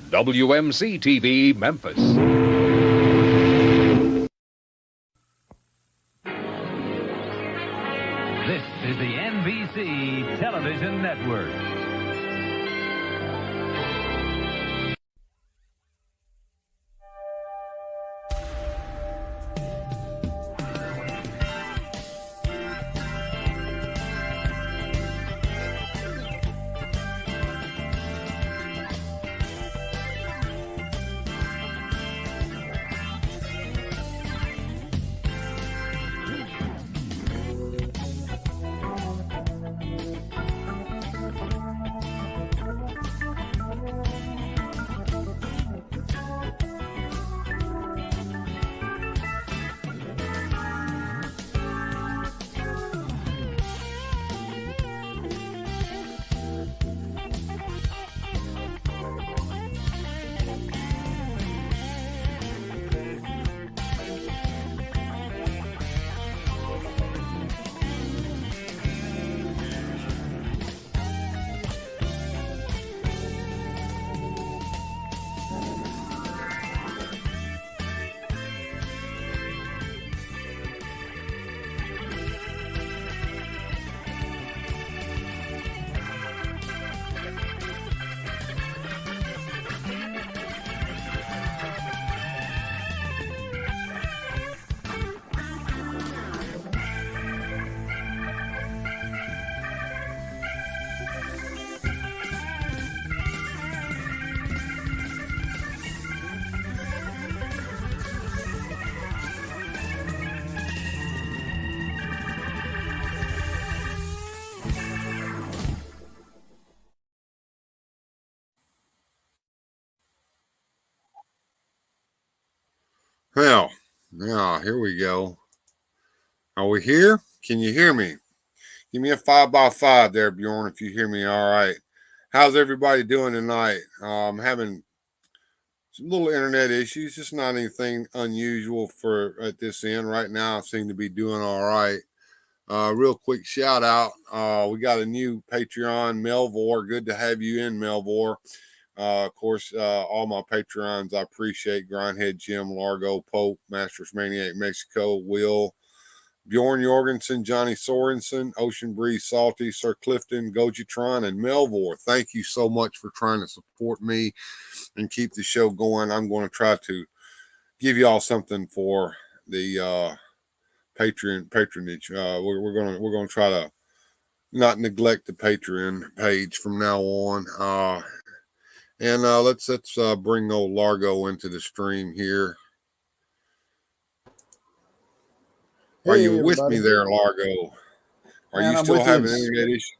WMC-TV, Memphis. This is the NBC Television Network. Well, now here we go. Are we here? Can you hear me? Give me a 5x5 there, Bjorn, if you hear me all right. How's everybody doing tonight? I'm having some little internet issues, just not anything unusual for at this end. Right now, I seem to be doing all right. Real quick shout out. We got a new Patreon, Melvor. Good to have you in, Melvor. Of course, all my Patreons, I appreciate Grindhead Jim, Largo, Pope, Masters Maniac Mexico, Will, Bjorn Jorgensen, Johnny Sorensen, Ocean Breeze Salty, Sir Clifton, Gojitron, and Melvor. Thank you so much for trying to support me and keep the show going. I'm going to try to give you all something for the patronage. We're going to try to not neglect the Patreon page from now on. And let's bring old Largo into the stream here. Are Hey, you with everybody. me there, Largo? Are Man, you I'm still with you. having internet issues?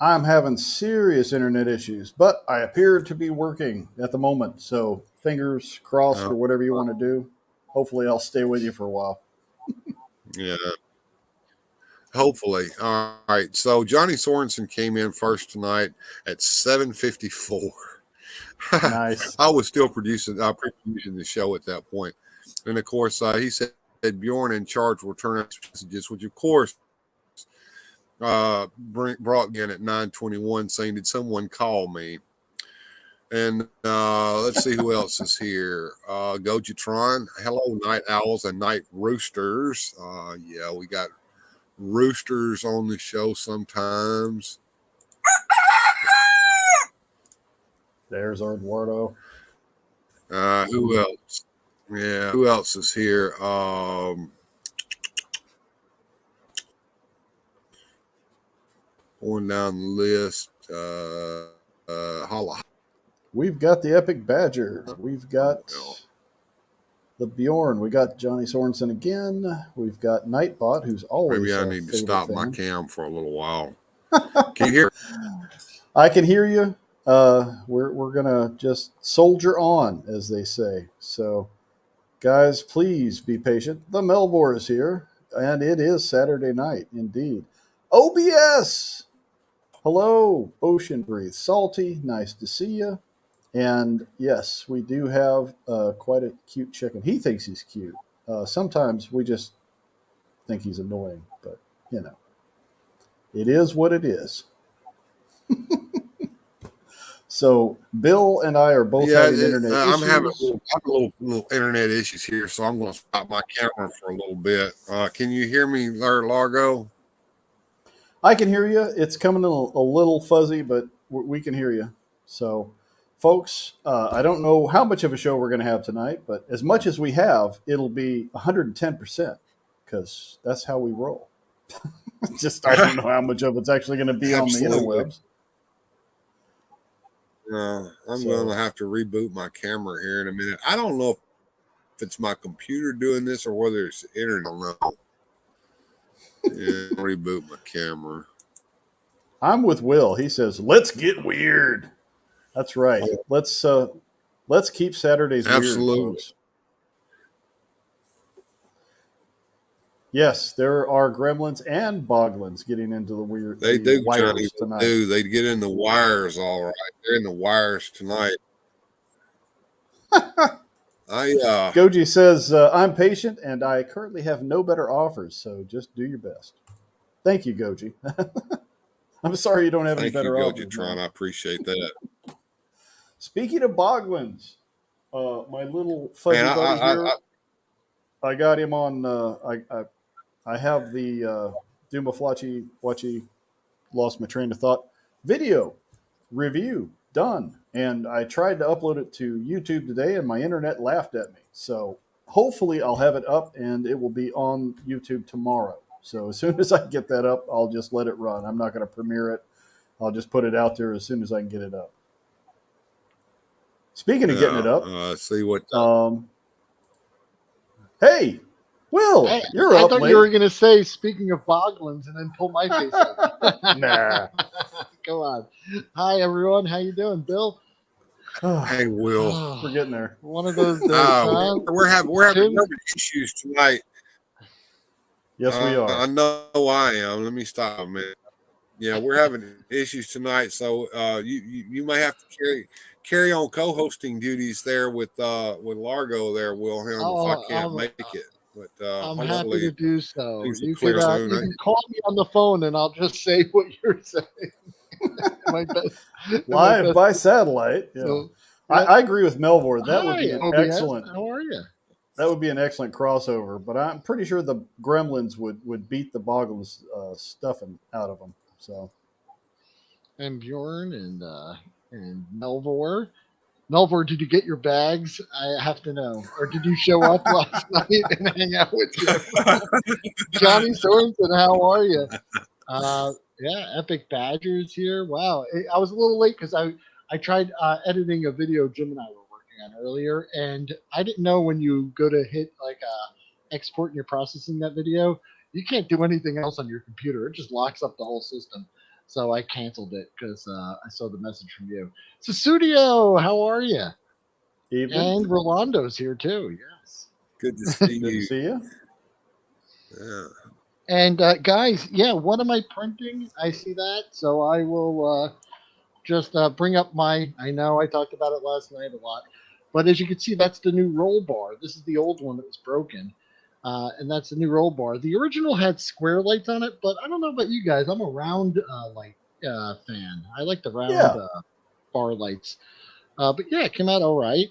I'm having serious internet issues, but I appear to be working at the moment. So fingers crossed or whatever you want to do. Hopefully I'll stay with you for a while. Yeah. Hopefully. All right. So Johnny Sorensen came in first tonight at 7:54. Nice. I was still pre-producing the show at that point. And of course, he said Bjorn in charge will turn out messages, which of course brought me in at 9:21 saying, did someone call me? And let's see who else is here. Gojitron. Hello, Night Owls and Night Roosters. Yeah, we got roosters on the show sometimes. There's our Eduardo. Who else? Yeah, who else is here? Going down the list. Holla. We've got the Epic Badger. We've got the Bjorn. We got Johnny Sorensen again. We've got Nightbot, who's always maybe I need to stop my cam for a little while. Can you hear? I can hear you. We're gonna just soldier on, as they say. So, guys, please be patient. The Melvor is here, and it is Saturday night, indeed. OBS. Hello, Ocean Breeze Salty. Nice to see you. And yes, we do have quite a cute chicken. He thinks he's cute. Sometimes we just think he's annoying, but you know, it is what it is. So Bill and I are both Yeah, having internet I'm having issues. a little internet issues here, so I'm going to stop my camera for a little bit. Can you hear me, Largo? I can hear you. It's coming in a little fuzzy, but we can hear you. So, folks, I don't know how much of a show we're going to have tonight, but as much as we have, it'll be 110% because that's how we roll. Just I don't know how much of it's actually going to be on the Absolutely. interwebs. I'm going to have to reboot my camera here in a minute. I don't know if it's my computer doing this or whether it's the internet. I don't know. Yeah, reboot my camera. I'm with Will. He says, "Let's get weird." That's right. Let's keep Saturdays weird, Absolutely. folks. Yes, there are gremlins and boglins getting into the weird. They the do, wires Johnny. tonight. They do. They get in the wires all right. They're in the wires tonight. Goji says, "I'm patient and I currently have no better offers, so just do your best." Thank you, Goji. I'm sorry you don't have any Thank you, better offers. Gojatron. I appreciate that. Speaking of boglins, my little fuzzy Man, buddy here, I got him on. I have the Duma Flachi Wachi, lost my train of thought, video review done. And I tried to upload it to YouTube today and my internet laughed at me. So hopefully I'll have it up and it will be on YouTube tomorrow. So as soon as I get that up, I'll just let it run. I'm not going to premiere it. I'll just put it out there as soon as I can get it up. Speaking of getting it up, see what. Hey, Will, you're I up thought late. you were going to say, speaking of boglins, and then pull my face up. Nah. Go on. Hi, everyone. How you doing, Bill? Hey, Will. Oh, we're getting there. One of those days, huh? We're having issues tonight. Yes, we are. I know I am. Let me stop a minute. Yeah, we're having issues tonight, so you may have to carry on co-hosting duties there with Largo there, Wilhelm, if I can't make it. But I'm happy to do so. You clear can soon, you can call me on the phone, and I'll just say what you're saying. Live by satellite. Yeah. So, I agree with Melvor. That would be an OBS. excellent. How are you? That would be an excellent crossover. But I'm pretty sure the Gremlins would beat the Boggles stuffing out of them. So. And Bjorn and Melvor. Melvor, did you get your bags? I have to know. Or did you show up last night and hang out with you? Johnny Sorensen, how are you? Yeah, Epic Badgers here. Wow. I was a little late because I tried editing a video Jim and I were working on earlier, and I didn't know when you go to hit export and you're processing that video, you can't do anything else on your computer. It just locks up the whole system. So I canceled it because I saw the message from you. Susudio, how are you? Evening. And Rolando's here too. Yes. Good to see you. Good to see you. Yeah. And guys, yeah, what am I printing? I see that, so I will just bring up my. I know I talked about it last night a lot, but as you can see, that's the new roll bar. This is the old one that was broken. And that's the new roll bar. The original had square lights on it, but I don't know about you guys. I'm a round light fan. I like the round bar lights. But yeah, it came out all right.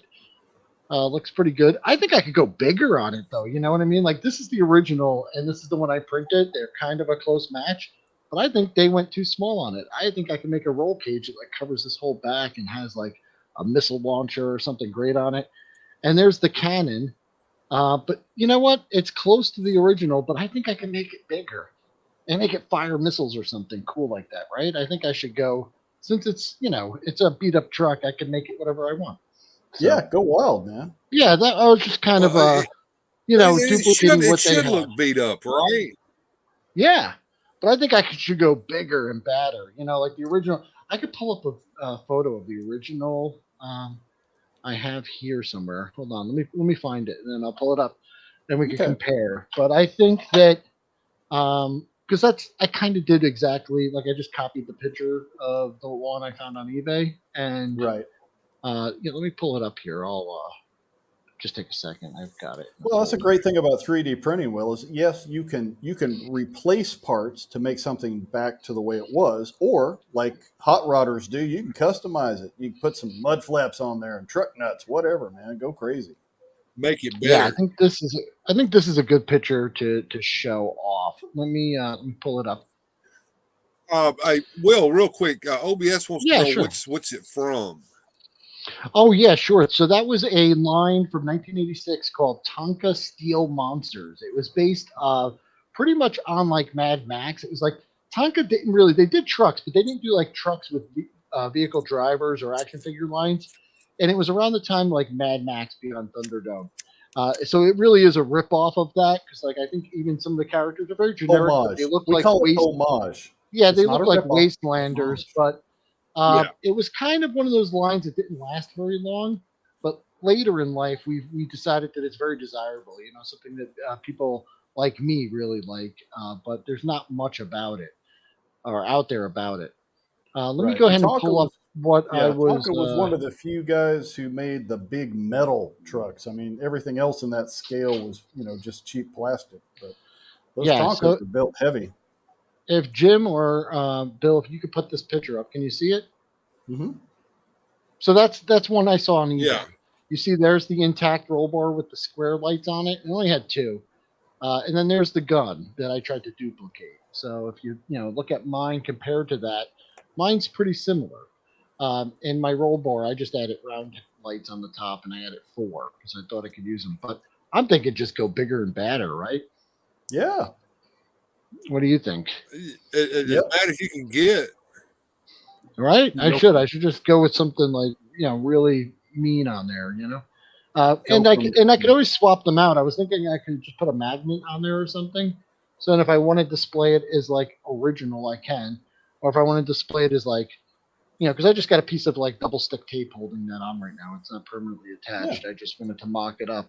Looks pretty good. I think I could go bigger on it, though. You know what I mean? Like, this is the original, and this is the one I printed. They're kind of a close match, but I think they went too small on it. I think I can make a roll cage that like covers this whole back and has like a missile launcher or something great on it. And there's the cannon. But you know what? It's close to the original, but I think I can make it bigger and make it fire missiles or something cool like that, right? I think I should go, since it's, it's a beat up truck, I can make it whatever I want. So, yeah, go wild, man. Yeah, that I was just kind of, duplicating what they had. It should look beat up, right? Yeah, but I think I should go bigger and badder. Like the original. I could pull up a photo of the original. I have here somewhere. Hold on, let me find it, and then I'll pull it up, and we can compare. But I think that because I kind of did exactly like I just copied the picture of the one I found on eBay, and right. Let me pull it up here. I'll Just take a second. I've got it. Well, that's a great thing about 3D printing, Will, is yes, you can replace parts to make something back to the way it was, or like hot rodders do, you can customize it. You can put some mud flaps on there and truck nuts, whatever, man. Go crazy. Make it Yeah, I better. think this is. I think this is a good picture to show off. Let me pull it up. I will real quick. OBS wants to Yeah, know sure. what's it from. Oh yeah, sure. So that was a line from 1986 called Tonka Steel Monsters. It was based pretty much on like Mad Max. It was like Tonka didn't really they did trucks, but they didn't do like trucks with vehicle drivers or action figure lines. And it was around the time like Mad Max being on Thunderdome. So it really is a rip off of that because like I think even some of the characters are very generic, but they Homage. look We like call it waste. homage. Yeah, It's they not look a like ripoff. wastelanders, Homage. but Yeah. it was kind of one of those lines that didn't last very long. But later in life, we decided that it's very desirable. You know, something that people like me really like. But there's not much about it or out there about it. Let me Right. go And ahead and Tonka pull up was what I Yeah, was. Tonka was one of the few guys who made the big metal trucks. I mean, everything else in that scale was, just cheap plastic. But those Yeah. Tonkas So were built heavy. if Jim or Bill, if you could put this picture up, can you see it? Hmm. So that's one I saw on Yeah. eBay. You see, there's the intact roll bar with the square lights on it. It only had two. And then there's the gun that I tried to duplicate. So if you look at mine compared to that, mine's pretty similar. In my roll bar, I just added round lights on the top, and I added four because I thought I could use them. But I'm thinking just go bigger and badder, right? Yeah. What do you think? As Yep. bad as you can get. Right? You I go should. from I should just go with something like really mean on there. go from And I could always swap them out. I was thinking I could just put a magnet on there or something. So then if I want to display it as like original, I can. Or if I want to display it as like, because I just got a piece of like double stick tape holding that on right now. It's not permanently yeah. attached. I just wanted to mock it up.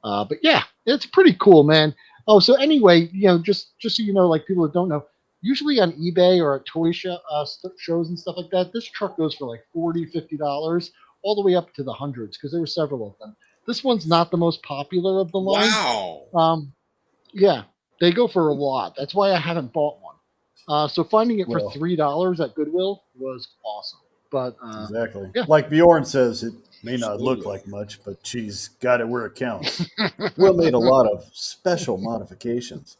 But yeah, it's pretty cool, man. Oh, so anyway, just so you know, like people that don't know, usually on eBay or at toy shows and stuff like that, this truck goes for like $40, $50, all the way up to the hundreds because there were several of them. This one's not the most popular of the line. Wow. Um, yeah, they go for a lot. That's why I haven't bought one. So finding it for Well, $3 at Goodwill was awesome. But exactly. yeah, Like Bjorn says, it may not look Absolutely. like much, but she's got it where it counts. Will made a lot of special modifications.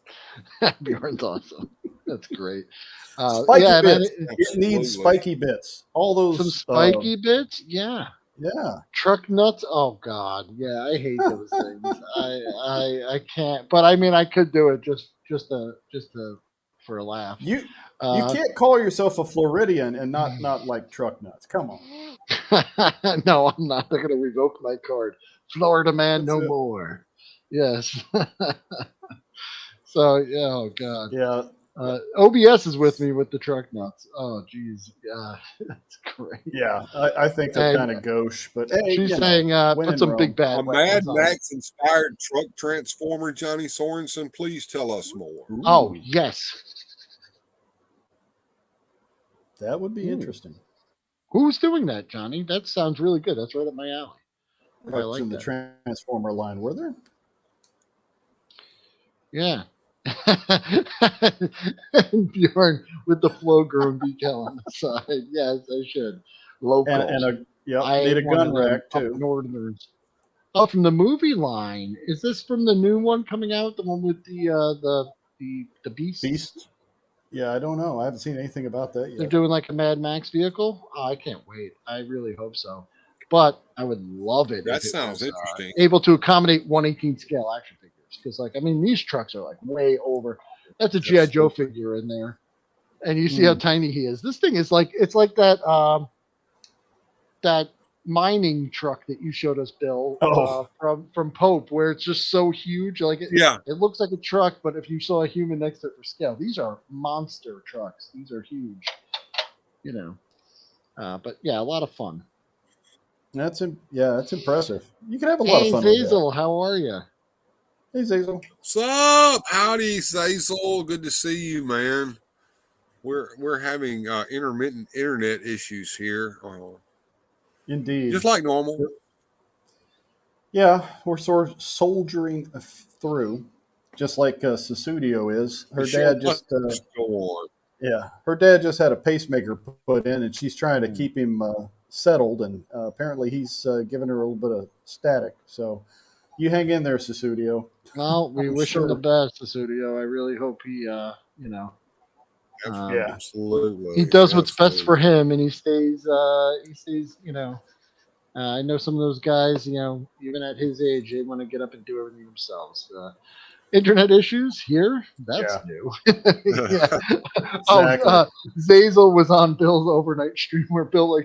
Bjorn's awesome. That's great. Spiky Yeah, and bits. It needs Absolutely. spiky bits. All some those, spiky bits. Yeah, yeah. truck nuts. Oh God, yeah, I hate those things. I can't. But I mean, I could do it just for a laugh. You you Uh, can't call yourself a Floridian and not like truck nuts. Come on. no, I'm not. They're gonna revoke my card. Florida man, That's no it. more. Yes. So yeah. Oh God. Yeah. OBS is with me with the truck nuts. Oh geez, yeah, that's great. Yeah. I think they're And kind of gauche, but hey, she's saying, when put in some big Rome. A bad wet Mad ones on it. Max inspired truck transformer, Johnny Sorensen. Please tell us more. Oh Ooh, yes. that would be Ooh. interesting. Who's doing that, Johnny? That sounds really good. That's right up my alley. I In like the that. Transformer line, were there? Yeah. Bjorn with the flow grown decal on the side. Yes, I should. And Local. yep, I need a ain't one gun of them rack up too. northerners. Oh, from the movie line. Is this from the new one coming out? The one with the beasts? Beast. Yeah, I don't know. I haven't seen anything about that They're yet. doing like a Mad Max vehicle. Oh, I can't wait. I really hope so. But I would love it That if it sounds was interesting. able to accommodate 1/18 scale action figures. Because, like, I mean, these trucks are like way over. That's a GI Joe Absolutely. figure in there, and you see how Mm. tiny he is. This thing is like it's like that mining truck that you showed us, Bill, Oh, from Pope, where it's just so huge. Like Yeah. it looks like a truck, but if you saw a human next to it for scale, these are monster trucks. These are huge. You know. But yeah, a lot of fun. that's impressive. You can have a lot of Hey, fun with that. Zazel, how are you? Hey, Zazel. What's up? Howdy, Cecil. Good to see you, man. We're having intermittent internet issues here, just Indeed. like normal. Yeah, we're sort of soldiering through, just like Susudio is. The Her show dad must just go on. yeah, her dad just had a pacemaker put in, and she's trying to Hmm. keep him settled. And apparently, he's giving her a little bit of static. So you hang in there, Susudio. Well, we I'm wish him the sure. best, the studio. I really hope he, Yeah, he Absolutely, does what's best for absolutely. him, and he stays, I know some of those guys, even at his age, they want to get up and do everything themselves. Internet issues here, that's yeah, new. Yeah. Oh, exactly. Zazel was on Bill's overnight stream where Bill like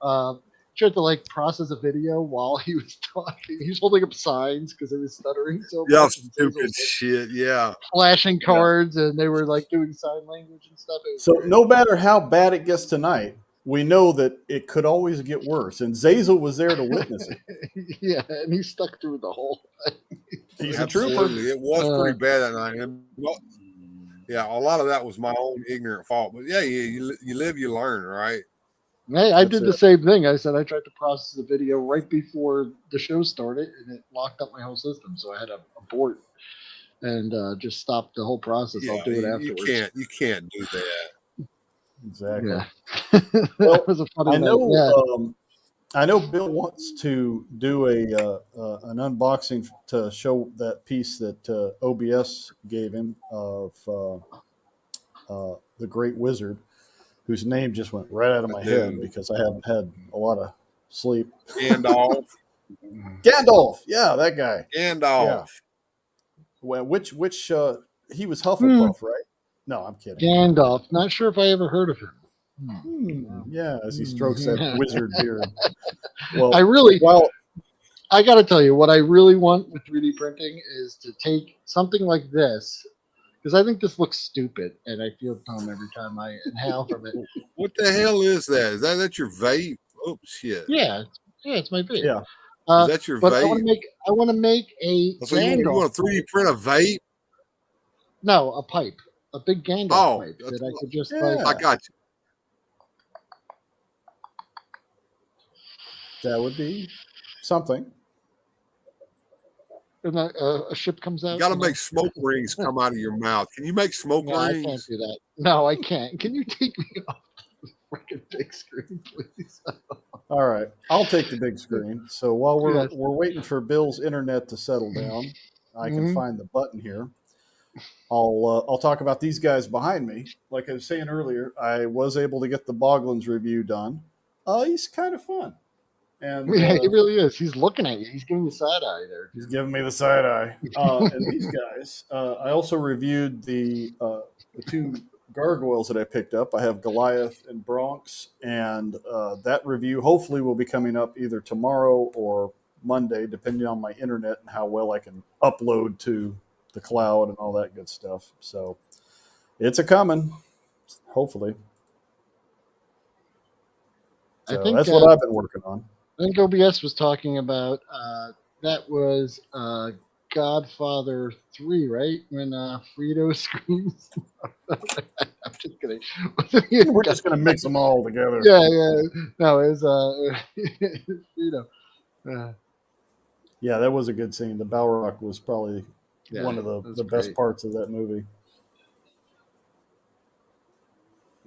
uh, tried to like process a video while he was talking. He was holding up signs because it was stuttering so Yeah, much, and Zazel stupid was like shit. Yeah. flashing Yeah. cards, and they were like doing sign language and stuff. It was So great. no matter how bad it gets tonight, we know that it could always get worse. And Zazel was there to witness it. Yeah, and he stuck through the whole thing. He's a trooper. Absolutely. It was Uh, pretty bad that night. And yeah, a lot of that was my own ignorant fault. But yeah, you live, you learn, right? Hey, I That's did it. the same thing. I said I tried to process the video right before the show started, and it locked up my whole system. So I had to abort and just stop the whole process. I'll Yeah, do it you afterwards. can't do that. Exactly. Yeah, that Well, was a funny I night. know. Yeah. I know Bill wants to do an unboxing to show that piece that OBS gave him of the Great Wizard, whose name just went right out of I my head do. because I haven't had a lot of sleep. Gandalf. Gandalf, yeah, that guy. Yeah. Gandalf. Well, which he was Hmm. Hufflepuff, right? No, I'm kidding. Gandalf. Not sure if I ever heard of him. Yeah, as he strokes that Hmm. wizard beard. I Well, really, while I got to tell you, what I really want with 3D printing is to take something like this, because I think this looks stupid, and I feel dumb every time I inhale from it. What the hell is that? Is that your vape? Oh shit. Yeah, it's my vape. yeah, Is Uh, that your but vape? I want to make a So you Gandalf want to 3D pipe. print a vape? No, a pipe, a big Gandalf Oh, pipe that I could just like. I yeah, got you. that would be something. And a ship comes You out, got to make smoke rings come out of your mouth. Can you make smoke No, I can't rings? do that. No, I can't. Can you take me off the freaking big screen, please? All right, I'll take the big screen. So while Yes. we're waiting for Bill's internet to settle down, I can Hmm. find the button here. I'll talk about these guys behind me. Like I was saying earlier, I was able to get the Boglins review done. He's kind of fun, and Yeah, he really is. He's looking at you. He's giving you side eye there, he's dude. giving me the side eye. And these guys, I also reviewed the two gargoyles that I picked up. I have Goliath and Bronx, and that review hopefully will be coming up either tomorrow or Monday, depending on my internet and how well I can upload to the cloud and all that good stuff. So it's a coming, hopefully. I So think that's what I've been working on. I think OBS was talking about that was Godfather 3, right? When Frito screams. I'm just kidding. We're just going to mix them all together. Yeah, yeah. No, it was Frito. Yeah, that was a good scene. The Balrog was probably Yeah, one of that was the best great. parts of that movie.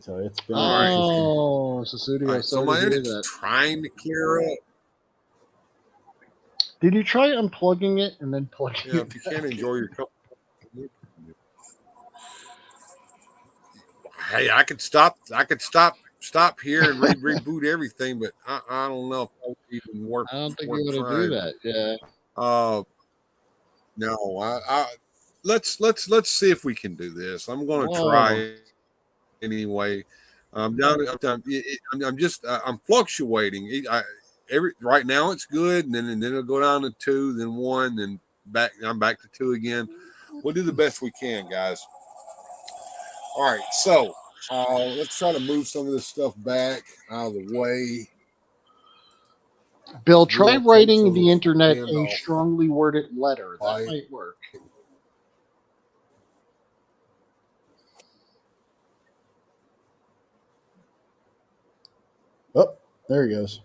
So it's been All right. interesting. Oh, All Susudio, right. So sorry to my hear internet's that. trying to clear up. Did you try unplugging it and then plugging Yeah, it if you back can't in? enjoy your company. Hey, I could stop here and reboot everything, but I don't know if that would even I don't think you worth want to do trying. that. Yeah. Uh, no, let's see if we can do this. I'm going to Whoa. try anyway. I'm just I'm fluctuating. Every right now it's good, and then it'll go down to 2, then 1, then back. I'm back to 2 again. We'll do the best we can, guys. All right, so let's try to move some of this stuff back out of the way. Bill, We try don't take writing some the internet a handoff strongly worded letter. That by. might work. Oh, there he goes.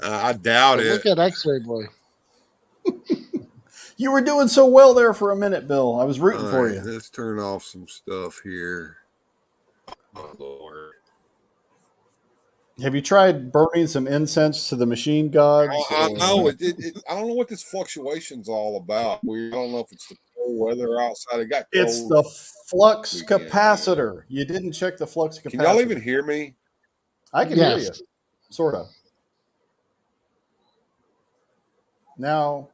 I doubt But it. look at X-Ray Boy. You were doing so well there for a minute, Bill. I was rooting All for right, you. let's turn off some stuff here. Oh, Lord. Have you tried burning some incense to the machine gods? I know I don't know what this fluctuation's all about. I don't know if it's the cold weather outside. It got It's cold the flux weekend. Yeah. capacitor. You didn't check the flux capacitor. Can y'all even hear me? I can hear you, Yes. sort of. Now,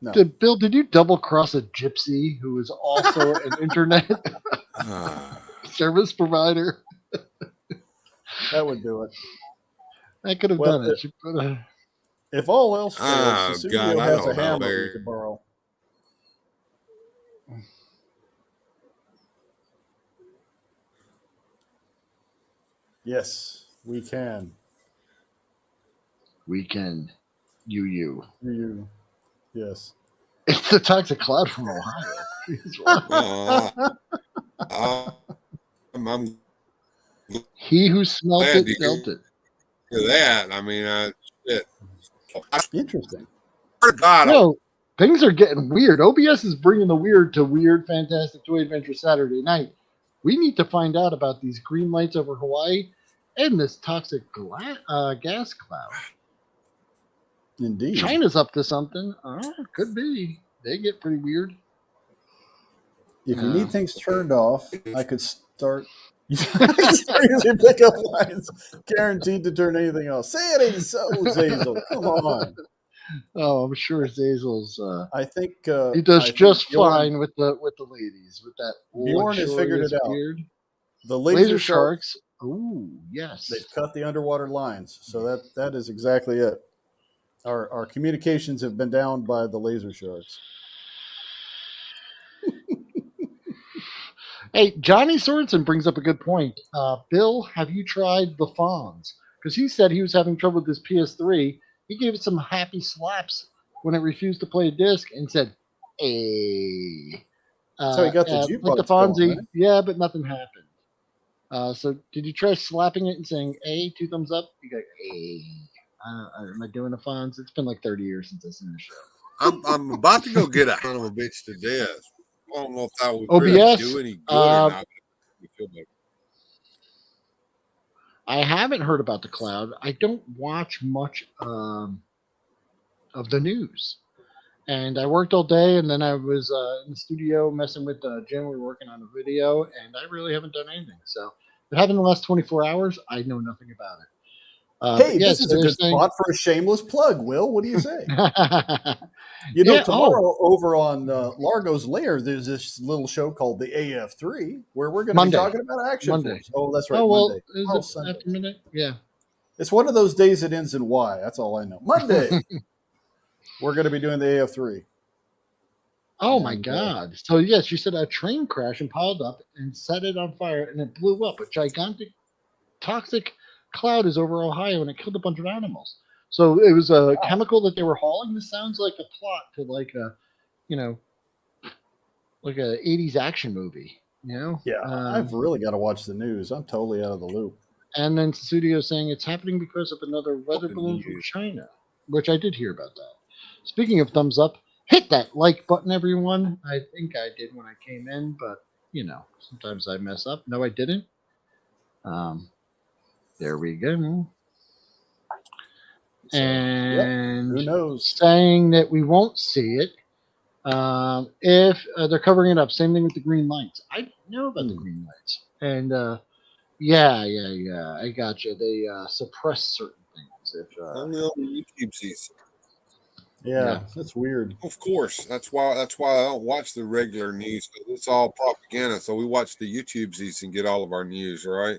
no. Bill, did you double cross a gypsy who is also an internet service provider? That would do it. I could have Well, done it. She put a- If all else fails, the Oh, studio God, I has a don't know. hammer we could borrow. Yes, we can. Weekend. You. You. Yes. It's the Toxic Cloud from Ohio. Jeez, wow. I'm He who smelt glad it to felt it. hear that. I mean, shit. Interesting. God, You know, things are getting weird. OBS is bringing the weird to Weird Fantastic Toy Adventure Saturday night. We need to find out about these green lights over Hawaii and this toxic gas cloud. Indeed. China's up to something. Could be. They get pretty weird. If you need things turned off, I could start. I can start using pickup lines, guaranteed to turn anything off. Say it ain't so, Zazel. Come on. Oh, I'm sure Zazel's. I think He does I think just Bjorn, fine with the ladies with that Bjorn has figured it luxurious out. beard. The Laser sharks. Ooh, yes. They've cut the underwater lines, so that is exactly it. Our communications have been down by the laser sharks. Hey, Johnny Sorensen brings up a good point. Bill, have you tried the Fonz? Because he said he was having trouble with his PS3. He gave it some happy slaps when it refused to play a disc and said, "Hey." So he got the Like the jukebox Fonzie, going, right? yeah, but nothing happened. So did you try slapping it and saying, "A, 2 thumbs up"? You go, "A." Am I doing a Fonz? It's been like 30 years since I've seen the show. I'm about to go get a son of a bitch to death. I don't know if that would OBS, really do any good or not. Feel better. I haven't heard about the cloud. I don't watch much of the news. And I worked all day, and then I was in the studio messing with Jim. We were working on a video, and I really haven't done anything. So it happened in the last 24 hours. I know nothing about it. Hey, this is a good spot for a shameless plug, Will. What do you say? Tomorrow over on Largo's Lair, there's this little show called the AF3 where we're going to be talking about action force. Oh, that's right. Oh, well, Monday. is it Sunday. after midnight? Yeah. It's one of those days that ends in Y. That's all I know. Monday, we're going to be doing the AF3. Oh, my God. So, yes, you said a train crashed and piled up and set it on fire, and it blew up. A gigantic, toxic cloud is over Ohio, and it killed a bunch of animals. So it was a chemical that they were hauling. This sounds like a plot to like a 80s action movie, Yeah, I've really got to watch the news. I'm totally out of the loop. And then Studio saying it's happening because of another weather balloon from China, which I did hear about that. Speaking of thumbs up, hit that like button, everyone. I think I did when I came in, but sometimes I mess up. No, I didn't. There we go. So, and who knows? Saying that we won't see it if they're covering it up. Same thing with the green lights. I know about the green lights. And yeah, I got you. They suppress certain things. Only on the YouTube season. Yeah, that's weird. Of course, that's why I don't watch the regular news. It's all propaganda. So we watch the YouTube season and get all of our news, right?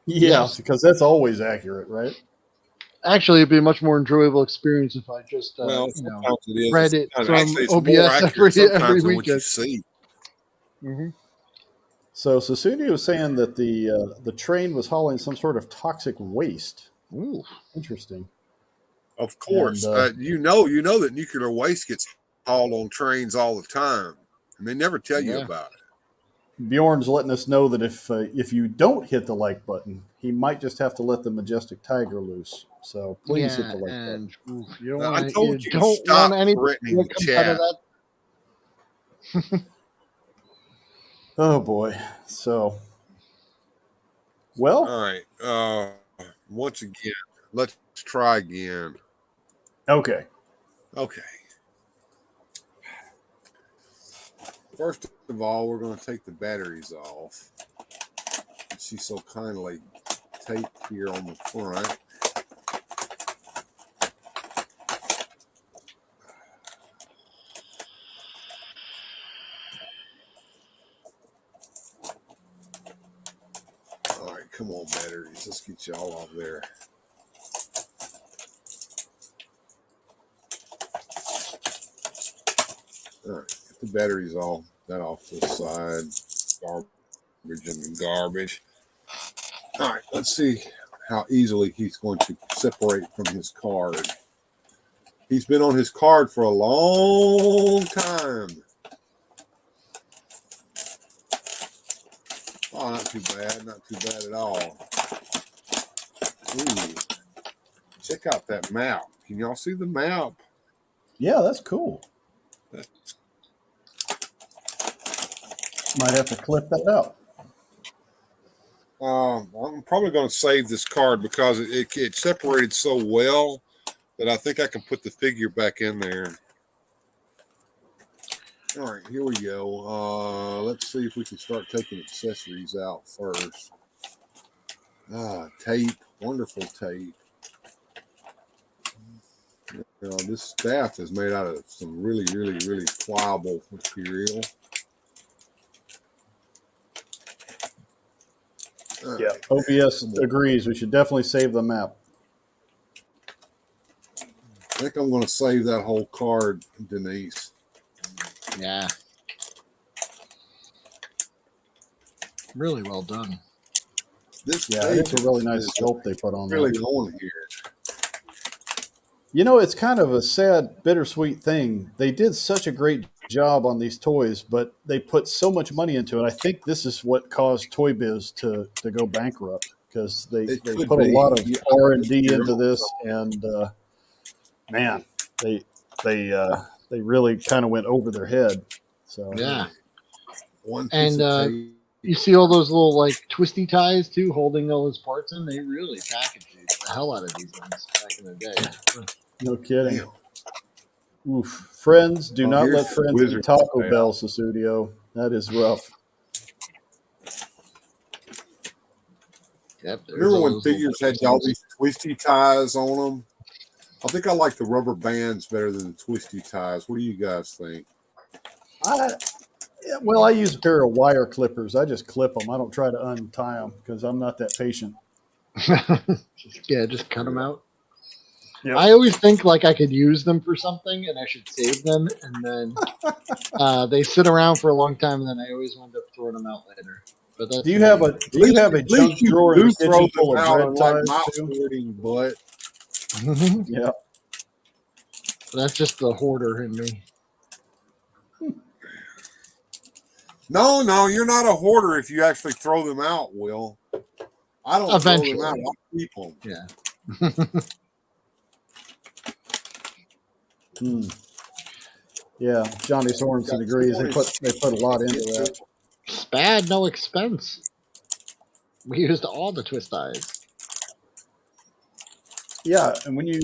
Yeah, because that's always accurate, right? Actually, it'd be a much more enjoyable experience if I just read it from OBS every weekend. What you see. Mm-hmm. So Susuni was saying that the train was hauling some sort of toxic waste. Ooh, interesting. Of course, you know that nuclear waste gets hauled on trains all the time, and they never tell you about it. Bjorn's letting us know that if you don't hit the like button, he might just have to let the majestic tiger loose. So please hit Yeah, the like button. and oof, you don't I want told you you to don't want stop anything threatening that the comes out of chat. that. Oh boy. So, well, All right. Once again, let's try again. okay. Okay. First of all, we're going to take the batteries off. She's so kindly taped here on the front. All right, come on, batteries. Let's get y'all off there. All right, get the batteries off. That off to the side. Garbage and garbage. All right, let's see how easily he's going to separate from his card. He's been on his card for a long time. Oh, not too bad. Not too bad at all. Ooh, check out that map. Can y'all see the map? Yeah, that's cool. That's, Might have to clip that out. I'm probably going to save this card because it separated so well that I think I can put the figure back in there. All right, here we go. Let's see if we can start taking accessories out first. Tape, wonderful tape. This staff is made out of some really, really, really pliable material. All Yeah, right. OBS agrees. We should definitely save the map. I think I'm going to save that whole card, Denise. Yeah. Really well done. This Yeah, it's a really nice sculpt they put on really that. on here. You know, it's kind of a sad, bittersweet thing. They did such a great job on these toys, but they put so much money into it. I think this is what caused Toy Biz to go bankrupt because they could put a be. lot of Yeah, R&D you're into right. this, and man, they really kind of went over their head. So Yeah. One piece And of tape. you see all those little like twisty ties too, holding all those parts in. They really packaged the hell out of these ones back in the day. no kidding. Damn. Oof. Friends, do not Here's let the friends eat wizard Taco tail. Bell, Susudio. That is rough. Yep. Remember when figures had all these twisty ties on them? I think I like the rubber bands better than the twisty ties. What do you guys think? Well, I use a pair of wire clippers. I just clip them. I don't try to untie them because I'm not that patient. just cut them out. Yep. I always think like I could use them for something and I should save them, and then they sit around for a long time, and then I always wind up throwing them out later. But that's Do you have a junk you drawer in do the throw kitchen full them of out bread on like ties mouse too? hoarding, but Yeah. that's just the hoarder in me. no, you're not a hoarder if you actually throw them out, Will. I don't throw them out. Eventually. I keep them. Yeah. Yeah. Johnny Sorensen agrees. They put a lot into that. Spad, no expense. We used all the twist eyes. Yeah, and when you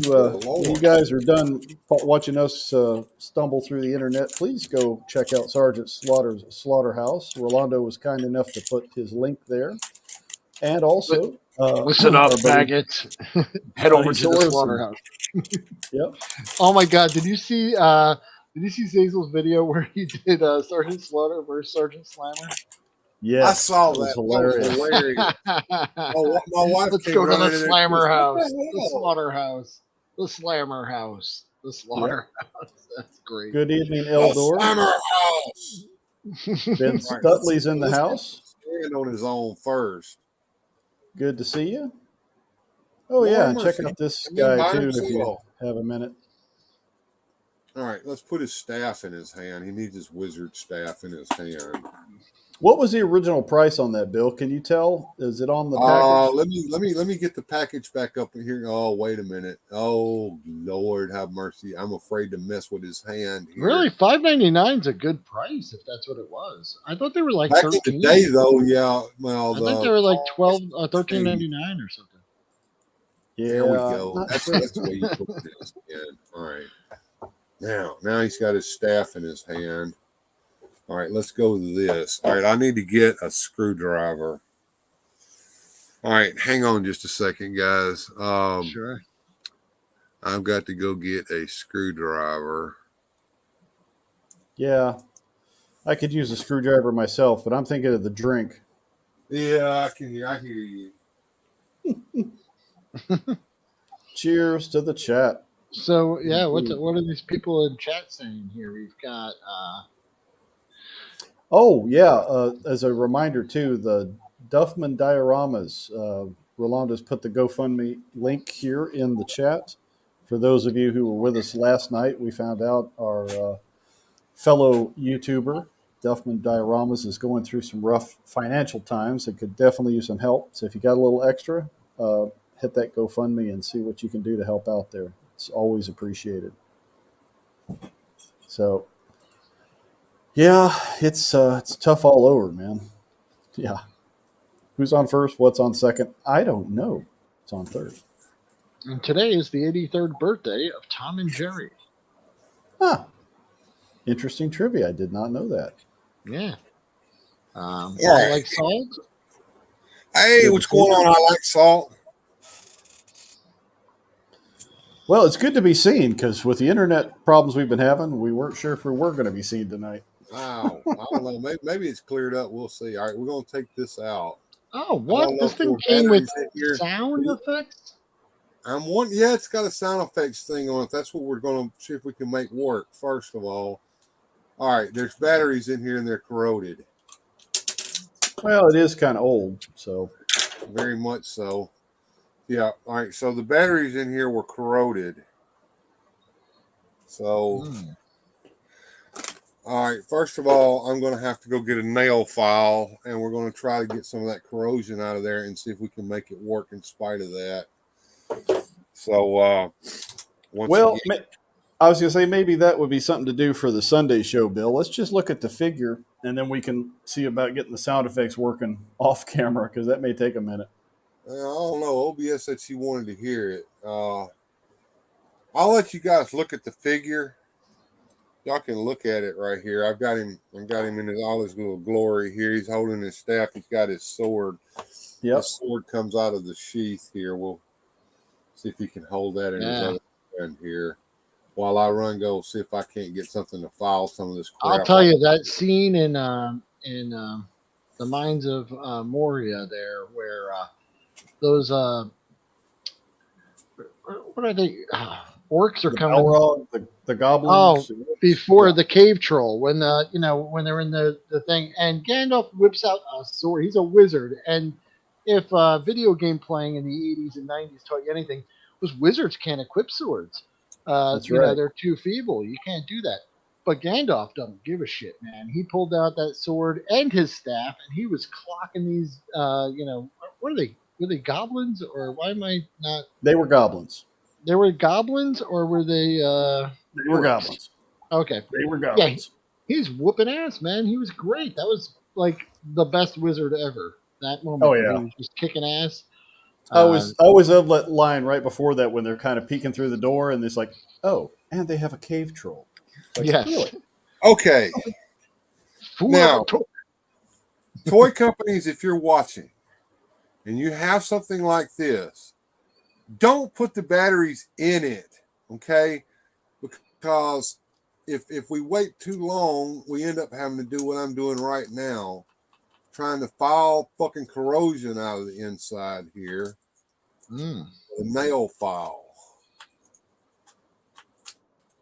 guys are done watching us stumble through the internet, please go check out Sergeant Slaughter's Slaughterhouse. Rolando was kind enough to put his link there, and also Listen up, our buddy maggots. Head over to the Sorensen. slaughterhouse. Yep. Oh my God! Did you see Zazel's video where he did Sergeant Slaughter versus Sergeant Slammer? Yes, I saw that was that. hilarious. That was hilarious. My wife Let's came go to the running in Slammer and house, goes, "What the hell?" slaughterhouse, the Slammer house, the slaughterhouse. That's great. Good evening, The Eldor. Slammer house. Ben Stutley's in the house. Stand on his own first. Good to see you. Oh Lord yeah, and check mercy. out this And then guy by too if you himself. have a minute. All right, let's put his staff in his hand. He needs his wizard staff in his hand. What was the original price on that, Bill? Can you tell? Is it on the package? Let me get the package back up in here. Oh, wait a minute. Oh, Lord have mercy. I'm afraid to mess with his hand here. Really, $5.99 is a good price if that's what it was. I thought they were like Back in the 13. day, though, yeah. Well, I think they were like 12, thing. 13.99 or something. There we Yeah, go. not That's sure. that's the way you put this in. All right. Now he's got his staff in his hand. All right, let's go to this. All right, I need to get a screwdriver. All right, hang on just a second, guys. Sure. I've got to go get a screwdriver. Yeah, I could use a screwdriver myself, but I'm thinking of the drink. Yeah, I can hear. I hear you. Cheers to the chat. So yeah, Indeed. what are these people in chat saying here? We've got Oh yeah, as a reminder too, the Duffman dioramas. Rolando's put the GoFundMe link here in the chat. For those of you who were with us last night, we found out our fellow YouTuber Duffman dioramas is going through some rough financial times and could definitely use some help. So if you got a little extra, hit that GoFundMe and see what you can do to help out there. It's always appreciated. So yeah, it's tough all over, man. Yeah. Who's on first? What's on second? I don't know. It's on third. and today is the 83rd birthday of Tom and Jerry. Huh. Interesting trivia. I did not know that. Yeah. Yeah. I like salt. Hey, Good what's to see going you. on? I like salt. Well, it's good to be seen because with the internet problems we've been having, we weren't sure if we were going to be seen tonight. Wow, I don't know. Maybe it's cleared up. We'll see. All right, we're gonna take this out. Oh, I what? don't know This if there thing were came with batteries in here. sound effects? I'm one. Yeah, it's got a sound effects thing on it. That's what we're gonna see if we can make work. First of all right. There's batteries in here and they're corroded. Well, it is kind of old, so Very much so. Yeah. All right. So the batteries in here were corroded. So, Hmm. all right. First of all, I'm going to have to go get a nail file, and we're going to try to get some of that corrosion out of there and see if we can make it work in spite of that. So, once well, again, I was going to say maybe that would be something to do for the Sunday show, Bill. Let's just look at the figure, and then we can see about getting the sound effects working off camera because that may take a minute. I don't know. OBS said she wanted to hear it. I'll let you guys look at the figure. Y'all can look at it right here. I've got him in all his little glory here. He's holding his staff. He's got his sword. Yep. His sword comes out of the sheath here. We'll see if he can hold that in his Yeah. other hand here. While I go see if I can't get something to file some of this crap. I'll tell you that scene in the Mines of Moria there, where those what are they? Orcs are The coming. Balrog, the Oh, goblins. before Yeah. the cave troll, when when they're in the thing, and Gandalf whips out a sword. He's a wizard, and if video game playing in the 80s and 90s taught you anything, was wizards can't equip swords. That's right. They're too feeble. You can't do that. But Gandalf doesn't give a shit, man. He pulled out that sword and his staff, and he was clocking these. What are they? Were they goblins, or why am I not? They were goblins. They were goblins, or were they? They were Orcs? goblins. Okay. They were Yeah, goblins. he's whooping ass, man. He was great. That was like the best wizard ever. That moment Oh where he yeah. was just kicking ass. I always love that line right before that when they're kind of peeking through the door and it's like, oh, and they have a cave troll. Like, Yes. really? Okay. Now, Now, toy companies, if you're watching and you have something like this, don't put the batteries in it, okay? Because if we wait too long, we end up having to do what I'm doing right now, trying to file fucking corrosion out of the inside here. The nail file.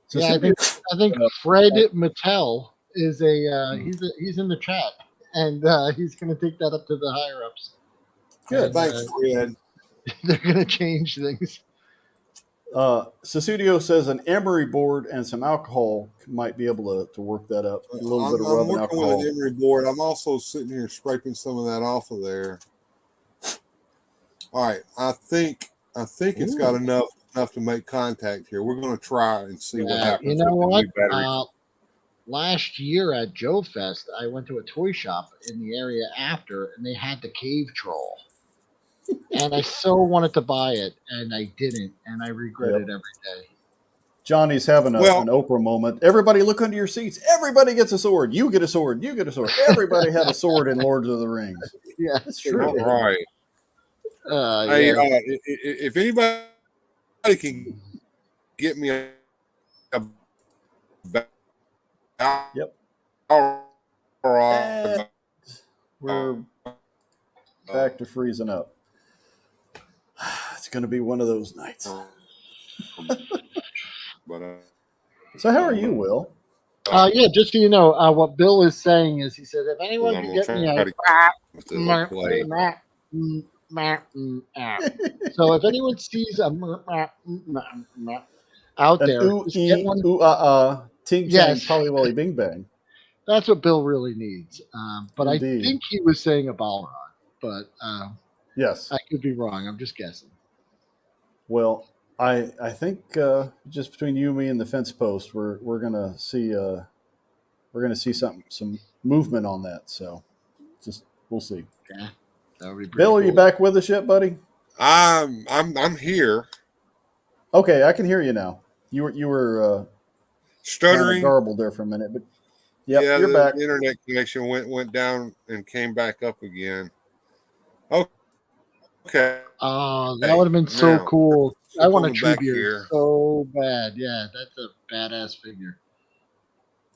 So yeah, I think Fred Mattel is he's in the chat, and he's going to take that up to the higher ups. Good. And, Thanks, Fred. they're going to change things. Susudio says an emery board and some alcohol might be able to work that up. A little bit of I'm rubbing working with an alcohol. emery board. I'm also sitting here scraping some of that off of there. All right, I think it's got Ooh. enough to make contact here. We're going to try and see what Yeah, you happens know with the what? new battery. Last year at Joe Fest, I went to a toy shop in the area after, and they had the cave troll. And I so wanted to buy it, and I didn't, and I regret it Yep. every day. Johnny's having Well, an Oprah moment. Everybody look under your seats. Everybody gets a sword. You get a sword. You get a sword. Everybody had a sword in Lord of the Rings. Yeah, It's they true. all did. right. Hey, Yes. if anybody can get me a Yep. all And right, we're back to freezing up. It's going to be one of those nights. but So how are you, Will? Yeah, just so you know, what Bill is saying is he said, if anyone I'm could gonna get try me a to with this play. so if anyone sees a out An there, ooh, just get ee, one. ooh, ting, chang, Yes, polly, bing, bang. that's what Bill really needs. But I Indeed. think he was saying a Balrog, but Yes. I could be wrong. I'm just guessing. Well, I think just between you, me, and the fence post, we're gonna see some movement on that. So just we'll see. Yeah, that would be pretty Bill, are cool. you back with us yet, buddy? I'm here Okay, I can hear you now. You were kind of stuttering. garbled there for a minute, but yep, Yeah, you're back. the internet connection went down and came back up again. Okay, Oh, that would have been so now cool. I want a coming true back beard here. so bad. Yeah, that's a badass figure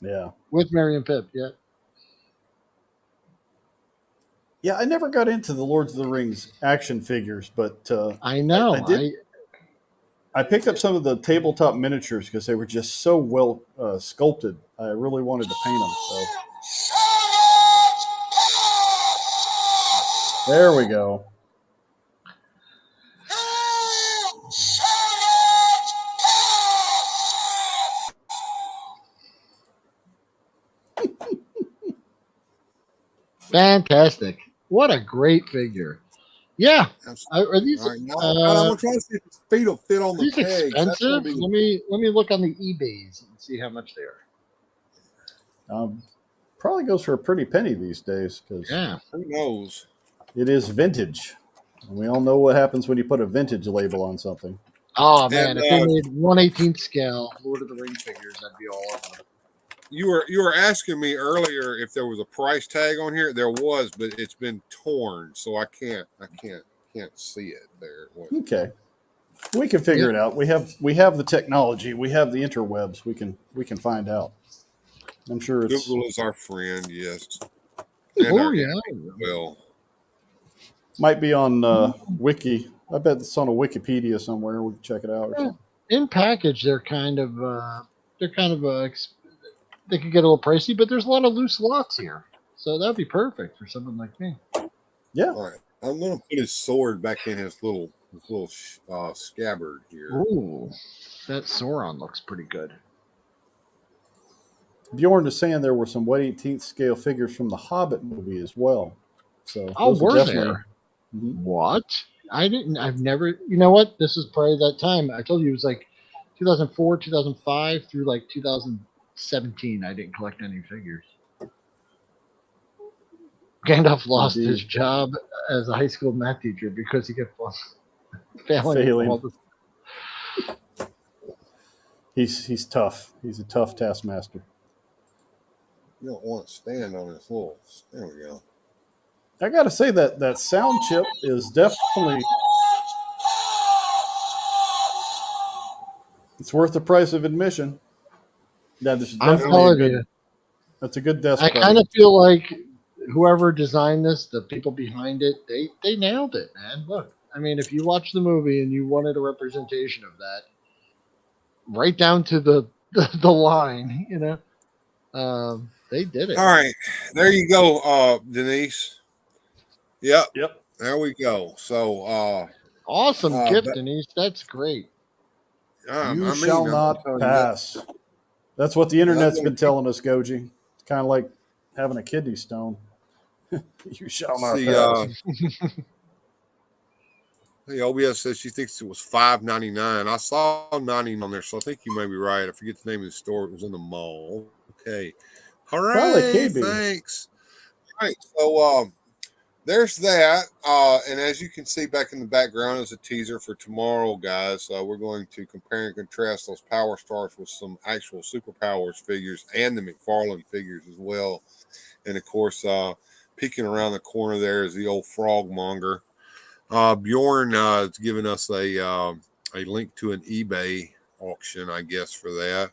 Yeah. with Mary and Pip. Yeah. Yeah, I never got into the Lords of the Rings action figures, but I I know. did. I picked up some of the tabletop miniatures because they were just so well sculpted. I really wanted to paint them. So there we go. Fantastic. What a great figure. Yeah. Are Absolutely. these All right, now I'm gonna try to see if his feet will fit on the pegs. That's gonna expensive? be Let me look on the eBays and see how much they are. Probably goes for a pretty penny these days because Yeah. who knows. it is vintage. And we all know what happens when you put a vintage label on something. Oh man, And if they made 1/18 scale Lord of the Ring figures, I'd be all over them. you were asking me earlier if there was a price tag on here. There was, but it's been torn, so I can't see it there. Okay, we can figure Yep. it out. We have the technology. We have the interwebs. We can find out. I'm sure it's Google is our friend, yes, and Oh our yeah. enemy. Well, might be on Wiki. I bet it's on a Wikipedia somewhere. We can check it out or Yeah. something. In package, they're kind of they could get a little pricey, but there's a lot of loose lots here, so that'd be perfect for someone like me. Yeah. all right. I'm gonna put his sword back in his little scabbard here. Ooh, that Sauron looks pretty good. Bjorn is saying there were some 1/18th scale figures from the Hobbit movie as well. So Oh, those are were definitely. there? Mhm. What? I didn't. I've never. You know what? This is probably that time. I told you it was like 2004, 2005 through like 2017. I didn't collect any figures. Gandalf lost his Indeed. job as a high school math teacher because he kept failing all Failing. the. He's tough. He's a tough taskmaster. You don't want to stand on this little. There we go. I got to say that sound chip is definitely it's worth the price of admission. That is I'm definitely telling you, that's a good desk I kind buddy. of feel like whoever designed this, the people behind it, they nailed it, man. Look, I mean, if you watch the movie and you wanted a representation of that, right down to the line, they did it. All right, there you go, Denise. Yep, Yep. there we go. So, Awesome gift, but Denise. That's great. You I shall mean, I'm not telling you what, pass. That's what the I'm internet's gonna been telling us, Goji. It's kind of like having a kidney stone. You shall not see. pass. The OBS says she thinks it was $5.99. I saw 90 on there, so I think you may be right. I forget the name of the store. It was in the mall. Okay. Well, it Hooray! can be. Thanks. All right. So there's that. And as you can see back in the background is a teaser for tomorrow, guys. We're going to compare and contrast those Power Stars with some actual Superpowers figures and the McFarlane figures as well. And of course, peeking around the corner there is the old Frogmonger. Bjorn has given us a link to an eBay auction, I guess, for that.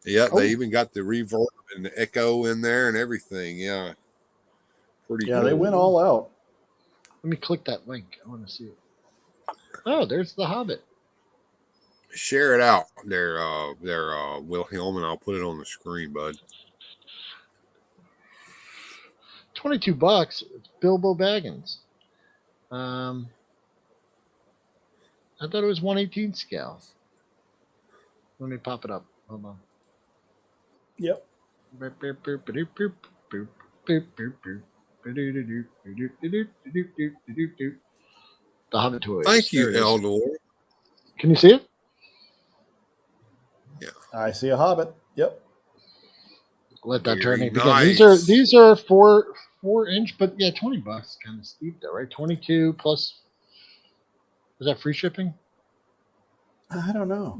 Yeah, Oh, they even got the reverb and the echo in there and everything. Yeah, pretty Yeah, they went cool. all out. let me click that link. I want to see it. Oh, there's the Hobbit. Share it out there, Wilhelm, and I'll put it on the screen, bud. 22 bucks. It's Bilbo Baggins. Um, I thought it was 1/18 scale. Let me pop it up. Hold on. Yep. The Hobbit toys. Thank There you, it is. Eldor. Can you see it? Yeah, I see a hobbit. Yep. Let that very journey begin. These are nice. four inch, but yeah, 20 bucks, kind of steep though, right? 22 plus. Is that free shipping? I don't know.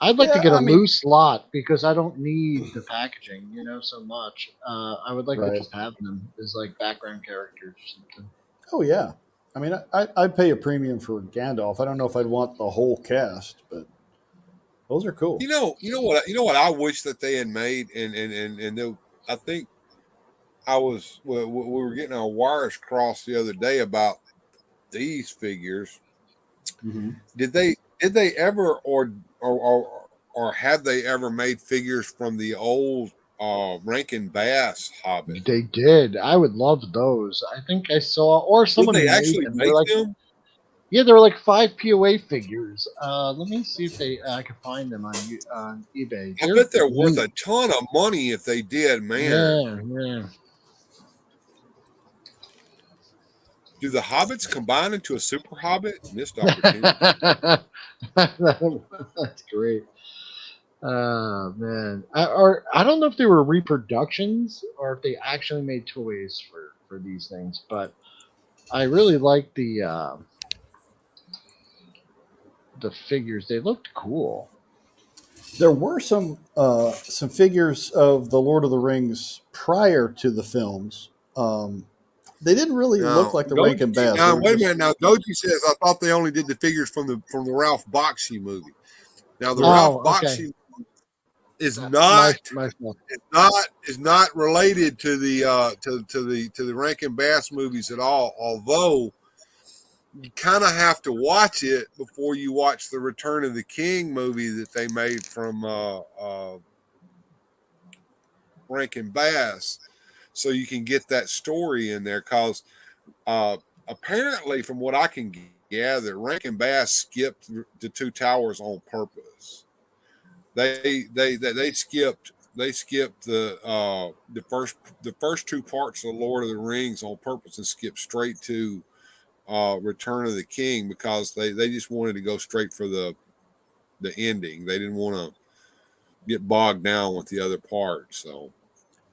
I'd like to Yeah, get a I mean, loose lot because I don't need the packaging, so much. I would like to right. just have them as like background characters or something. Oh, yeah. I mean, I'd pay a premium for Gandalf. I don't know if I'd want the whole cast, but those are cool. You know what I wish that they had made, I think we were getting our wires crossed the other day about these figures. Mm-hmm. Did they ever or have they ever made figures from the old Rankin Bass Hobbit? They did. I would love those. I think I saw, or Did someone they made actually them. They're make like, them? yeah, they were like 5 POA figures. Let me see if I can find them on eBay. I They're bet they're worth neat. a ton of money if they did, man. Yeah, yeah. Do the hobbits combine into a super hobbit? Missed opportunity. That's great. Oh man, I don't know if they were reproductions or if they actually made toys for these things, but I really like the figures. They looked cool. There were some figures of the Lord of the Rings prior to the films. They didn't really look Now, like the Goji, Rankin Bass. They now were wait a just minute. Now, Goji says I thought they only did the figures from the Ralph Bakshi movie. Now, the yeah. Ralph Oh, okay. Bakshi is My not my fault. is not related to the Rankin Bass movies at all. Although you kind of have to watch it before you watch the Return of the King movie that they made from Rankin Bass, so you can get that story in there. Because apparently, from what I can gather, Rankin Bass skipped the Two Towers on purpose. They skipped the first two parts of Lord of the Rings on purpose and skipped straight to Return of the King because they just wanted to go straight for the ending. They didn't want to get bogged down with the other parts. So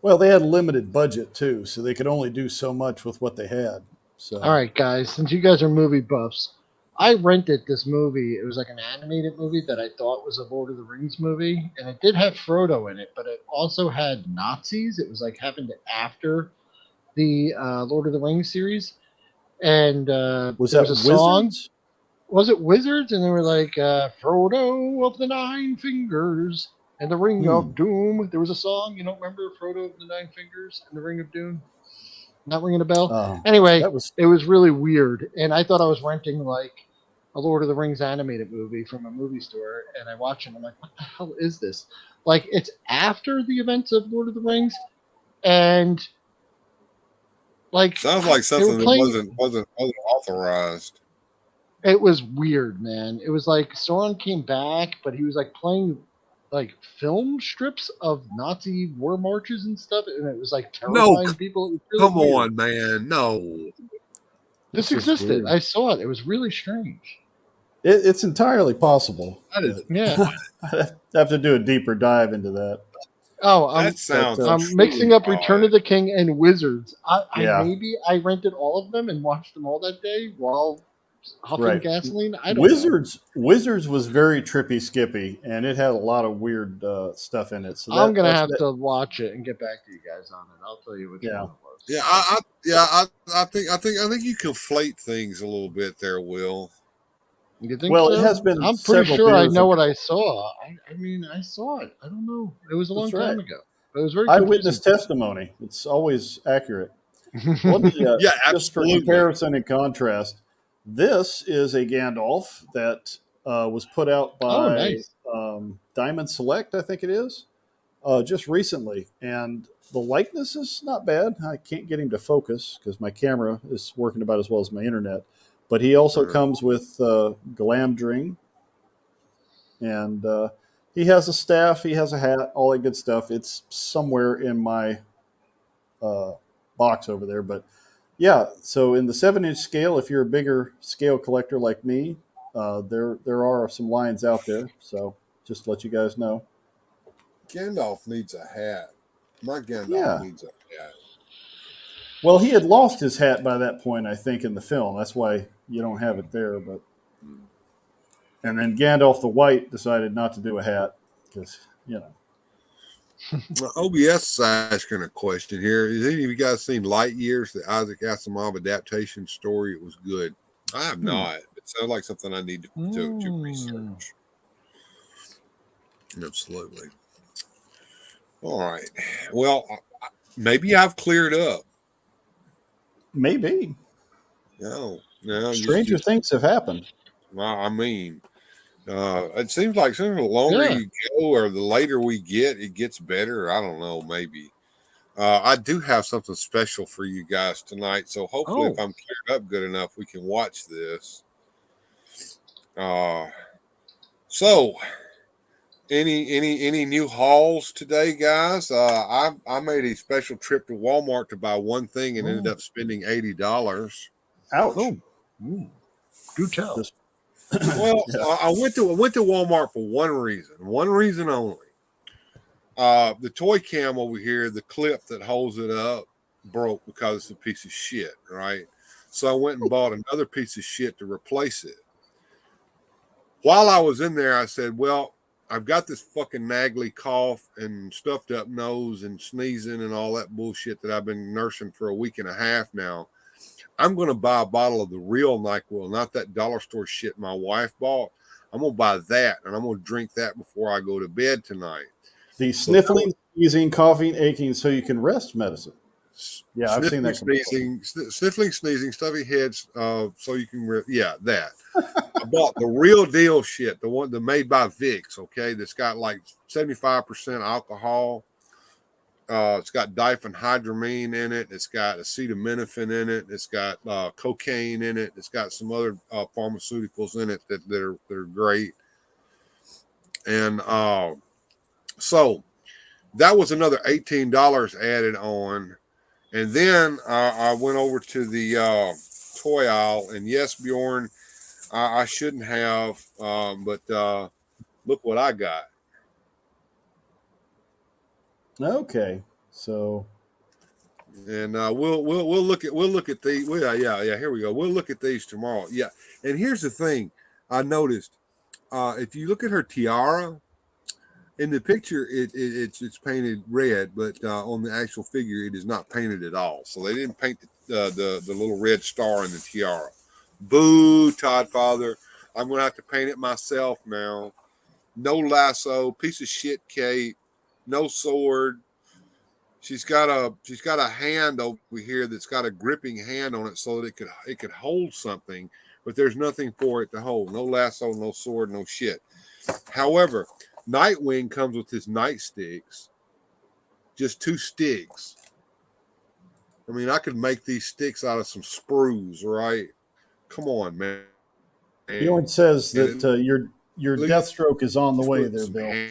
Well, they had a limited budget too, so they could only do so much with what they had. All So right, guys, since you guys are movie buffs, I rented this movie. It was like an animated movie that I thought was a Lord of the Rings movie, and it did have Frodo in it, but it also had Nazis. It was like happened after the Lord of the Rings series, and was there was that a song. Wizards? Was it Wizards? And they were like Frodo of the Nine Fingers and the Ring Hmm. of Doom. There was a song. You don't remember Frodo of the Nine Fingers and the Ring of Doom? Not ringing a bell. Anyway, That was it was really weird, and I thought I was renting like a Lord of the Rings animated movie from a movie store, and I watch it. And I'm like, what the hell is this? Like, it's after the events of Lord of the Rings, and like sounds like they were something that playing. wasn't authorized. It was weird, man. It was like Sauron came back, but he was like playing like film strips of Nazi war marches and stuff, and it was like No, terrifying people. It was really come weird. on, man. No. This It's just existed. weird. I saw it. It was really strange. It's entirely possible, That is but Yeah. I'd have to do a deeper dive into that. Oh, that But sounds I'm mixing truly up Return odd. of the King and Wizards. yeah, Maybe I rented all of them and watched them all that day while huffing right. gasoline. I don't know. Wizards was very trippy, skippy, and it had a lot of weird stuff in it. So I'm gonna that's have that. to watch it and get back to you guys on it. I'll tell you which one Yeah. it was. Yeah, I think you conflate things a little bit there, Will. You think Well, it so? has been I'm pretty several sure I beers know what ago. I saw. I mean, I saw it. I don't know. It was a long That's right. time ago. It was very Eyewitness confusing testimony. It's always accurate. to Well, let me, me. Yeah, just for absolutely. comparison and contrast, this is a Gandalf that was put out Oh, by nice. Diamond Select, I think it is, just recently. And the likeness is not bad. I can't get him to focus because my camera is working about as well as my internet. But he also Uh, comes with Glamdring, and he has a staff, he has a hat, all that good stuff. It's somewhere in my uh, box over there. But yeah, so in the 7-inch scale, if you're a bigger scale collector like me, there are some lines out there. So just to let you guys know. Gandalf needs a hat. My Gandalf Yeah. needs a hat. Well, he had lost his hat by that point, I think, in the film. That's why you don't have it there. But and then Gandalf the White decided not to do a hat because Well, OBS is asking a question here. Has any of you guys seen Light Years, the Isaac Asimov adaptation story? It was good. I have hmm. not. It sounds like something I need to Mm. research. Absolutely. All right. Well, maybe I've cleared up. Maybe No, stranger things have happened. I mean, it seems like the longer Yeah. you go or the later we get, it gets better. I don't know, maybe. I do have something special for you guys tonight, so hopefully, if Oh. I'm cleared up good enough, we can watch this. Uh, so, any new hauls today, guys? I made a special trip to Walmart to buy one thing and ended Oh. up spending $80. Ouch. Oh. Ooh. Do tell. This, Well, yeah. I went to Walmart for one reason only. The toy cam over here, the clip that holds it up broke because it's a piece of shit, right? So I went and bought another piece of shit to replace it. While I was in there, I said, well, I've got this fucking naggly cough and stuffed up nose and sneezing and all that bullshit that I've been nursing for a week and a half now. I'm going to buy a bottle of the real NyQuil, not that dollar store shit my wife bought. I'm going to buy that and I'm going to drink that before I go to bed tonight. The So that was sniffling, sneezing, coughing, aching, so you can rest medicine. Yeah, I've seen sniffling, that commercial. sneezing, stuffy heads, so you can, yeah, that. I bought the real deal shit, the one that made by Vicks, okay, that's got like 75% alcohol. It's got diphenhydramine in it. It's got acetaminophen in it. It's got cocaine in it. It's got some other pharmaceuticals in it that are great. And so that was another $18 added on. And then I went over to the toy aisle, and yes, Bjorn, I shouldn't have, but look what I got. Okay, so And we'll look at these. Well, yeah. Here we go. We'll look at these tomorrow. Yeah. And here's the thing, I noticed. If you look at her tiara in the picture, it's painted red, but on the actual figure, it is not painted at all. So they didn't paint the little red star in the tiara. Boo, Todd Father. I'm gonna have to paint it myself now. No lasso, piece of shit, Kate. No sword. She's got a hand over here that's got a gripping hand on it so that it could hold something, but there's nothing for it to hold. No lasso, no sword, no shit. However, Nightwing comes with his nightsticks, just two sticks. I mean, I could make these sticks out of some sprues, right? Come on, man. Bjorn says And that your at least Deathstroke is on the way put there, some Bill.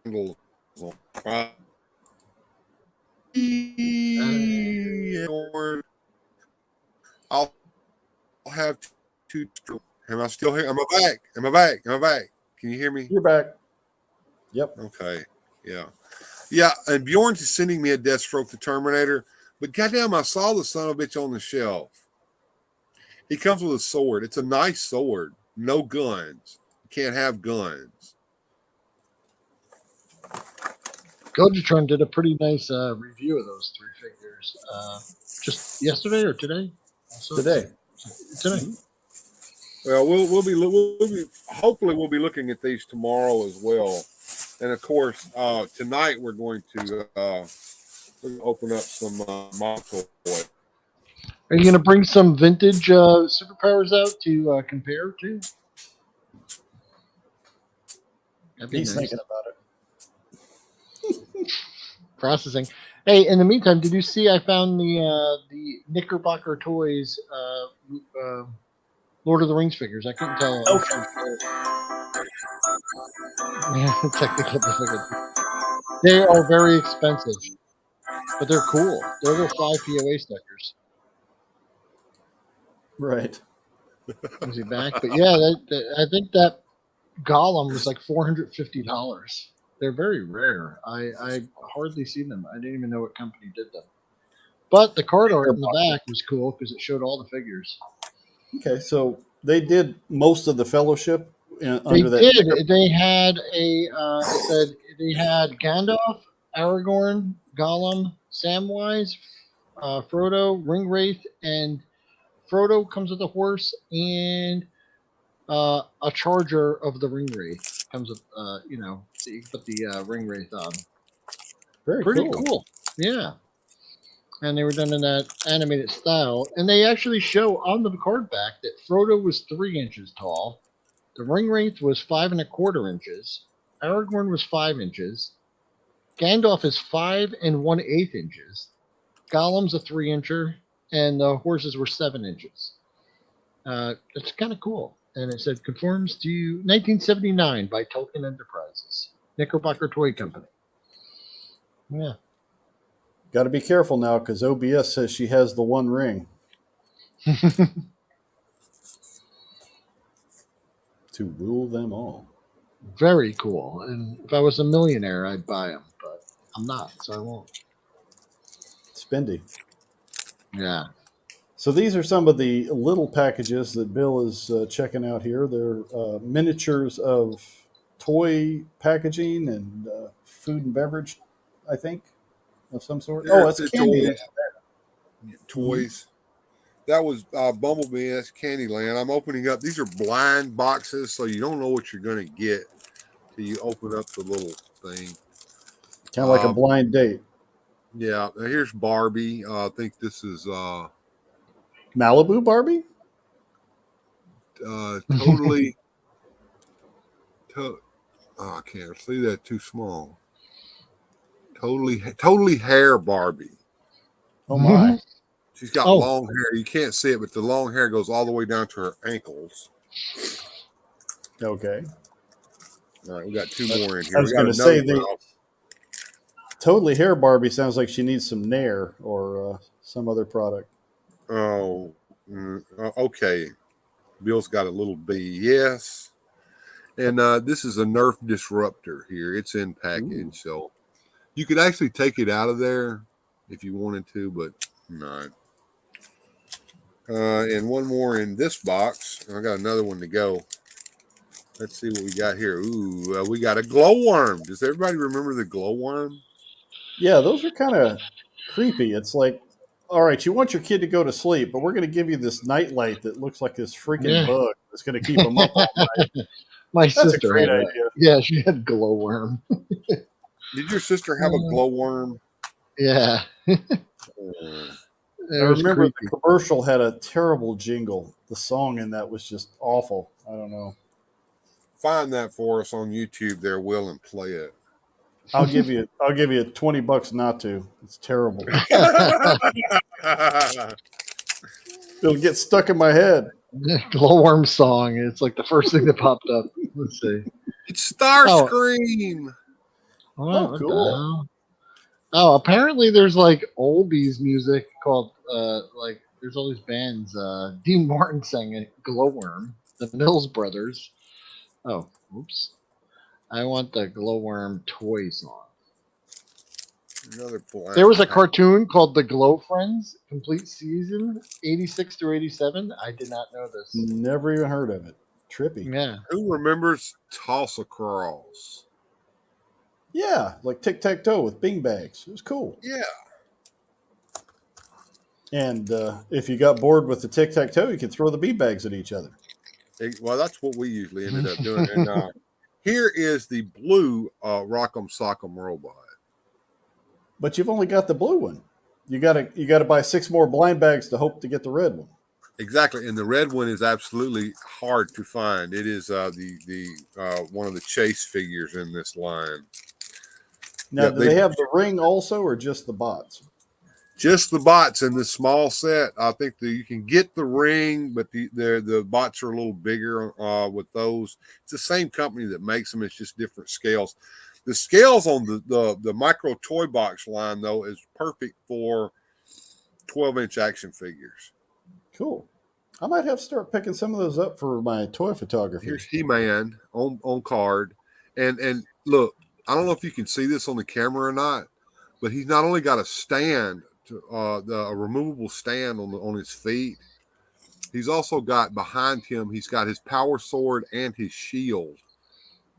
handles on. I'll have two. Am I still here? Am I back? Am I back? Am I back? Can you hear me? You're back. Yep. Okay. Yeah. Yeah. And Bjorn's is sending me a Deathstroke the Terminator, but goddamn, I saw the son of a bitch on the shelf. He comes with a sword. It's a nice sword. No guns. You can't have guns. Gojatron did a pretty nice review of those three figures just yesterday or today. Today. Today. Well, we'll be hopefully we'll be looking at these tomorrow as well. And of course, tonight we're going to open up some model toys. Are you going to bring some vintage superpowers out to compare to? That'd be He's nice. thinking about it. Processing. Hey, in the meantime, did you see I found the Knickerbocker Toys Lord of the Rings figures? I couldn't tell. Yeah, technical difficulty. They are very expensive, but they're cool. They're little 5 POA stickers. Right. Is he back? But yeah, I think that Gollum was like $450. They're very rare. I hardly see them. I didn't even know what company did them. But the card art in the back was cool because it showed all the figures. Okay, so they did most of the Fellowship They under that. did. They had it said they had Gandalf, Aragorn, Gollum, Samwise, Frodo, Ringwraith, and Frodo comes with a horse and a charger of the Ringwraith comes with so you can put the Ringwraith on. Very Pretty cool. Yeah. And they were done in that animated style. And they actually show on the card back that Frodo was 3 inches tall. The Ringwraith was 5¼ inches. Aragorn was 5 inches. Gandalf is 5 1/8 inches. Gollum's a 3 incher, and the horses were 7 inches. It's kind of cool. And it said conforms to 1979 by Tolkien Enterprises, Knickerbocker Toy Company. Yeah. Got to be careful now because OBS says she has the one ring to rule them all. Very cool. And if I was a millionaire, I'd buy them, but I'm not, so I won't. Spendy. Yeah. So these are some of the little packages that Bill is checking out here. They're miniatures of toy packaging and food and beverage, I think, of some sort. Yeah, Oh, it's Candyland. Toys. That was Bumblebee. That's Candyland. I'm opening up. These are blind boxes, so you don't know what you're going to get till you open up the little thing. Kind of like a blind date. Yeah. Now here's Barbie. I think this is Malibu Barbie? totally. I can't see that, too small. Totally hair Barbie. Oh my! She's got long hair. You can't see it, but the long hair goes all the way down to her ankles. Okay. All right, we got 2 more in here. I was going to say totally hair Barbie sounds like she needs some Nair or some other product. Oh, okay. Bill's got a little B. Yes. And this is a Nerf disruptor here. It's in package, so you could actually take it out of there if you wanted to, but no. And one more in this box. I got another one to go. Let's see what we got here. Ooh, we got a glowworm. Does everybody remember the glowworm? Yeah, those are kind of creepy. It's like, all right, you want your kid to go to sleep, but we're going to give you this nightlight that looks like this freaking bug that's going to keep them up all night. My That's sister a great had idea. Yeah, she had glowworm. Did your sister have a glowworm? Yeah. I remember the commercial had a terrible jingle. The song in that was just awful. I don't know. Find that for us on YouTube there, Will, and play it. I'll give you $20 not to. It's terrible. It'll get stuck in my head. Glowworm song. It's like the first thing that popped up. Let's see. It's Oh, Starscream. Oh, what the cool. hell? Oh, apparently there's like oldies music called like there's all these bands. Dean Martin sang it. Glowworm. The Mills Brothers. Oh, oops. I want the Glowworm toy song. Another There blank was a page. cartoon called The Glow Friends, complete season, 86 through 87. I did not know this. Never even heard of it. Trippy. Yeah. Who remembers Toss Across? Yeah, like tic tac toe with bing bags. It was cool. Yeah. And if you got bored with the tic tac toe, you could throw the bee bags at each other. Well, that's what we usually ended up doing. And here is the blue Rock'em Sock'em robot. But you've only got the blue one. You gotta buy 6 more blind bags to hope to get the red one. Exactly, and the red one is absolutely hard to find. It is the one of the chase figures in this line. Now, Yeah, do they have the ring also, or just the bots? just the bots in this small set. I think that you can get the ring, but the bots are a little bigger with those. It's the same company that makes them. It's just different scales. The scales on the micro toy box line though is perfect for 12-inch action figures. Cool. I might have to start picking some of those up for my toy photography. Here's He-Man on card, and look, I don't know if you can see this on the camera or not, but he's not only got a stand, a removable stand on his feet. He's also got behind him. He's got his power sword and his shield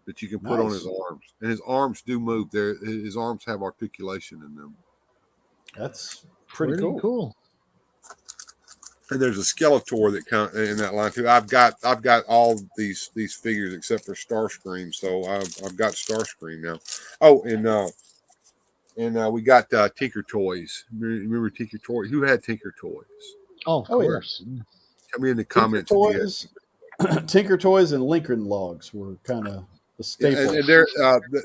that you can put on his Nice. arms, and his arms do move. There, his arms have articulation in them. That's pretty cool. And there's a Skeletor that comes in that line too. I've got all these figures except for Starscream, so I've got Starscream now. Oh, and we got Tinker Toys. Remember Tinker Toys? Who had Tinker Toys? Oh, of course. Yeah. Tell me in the Tinker comments. Toys, Tinker Toys, and Lincoln Logs were kind of the staple. And there,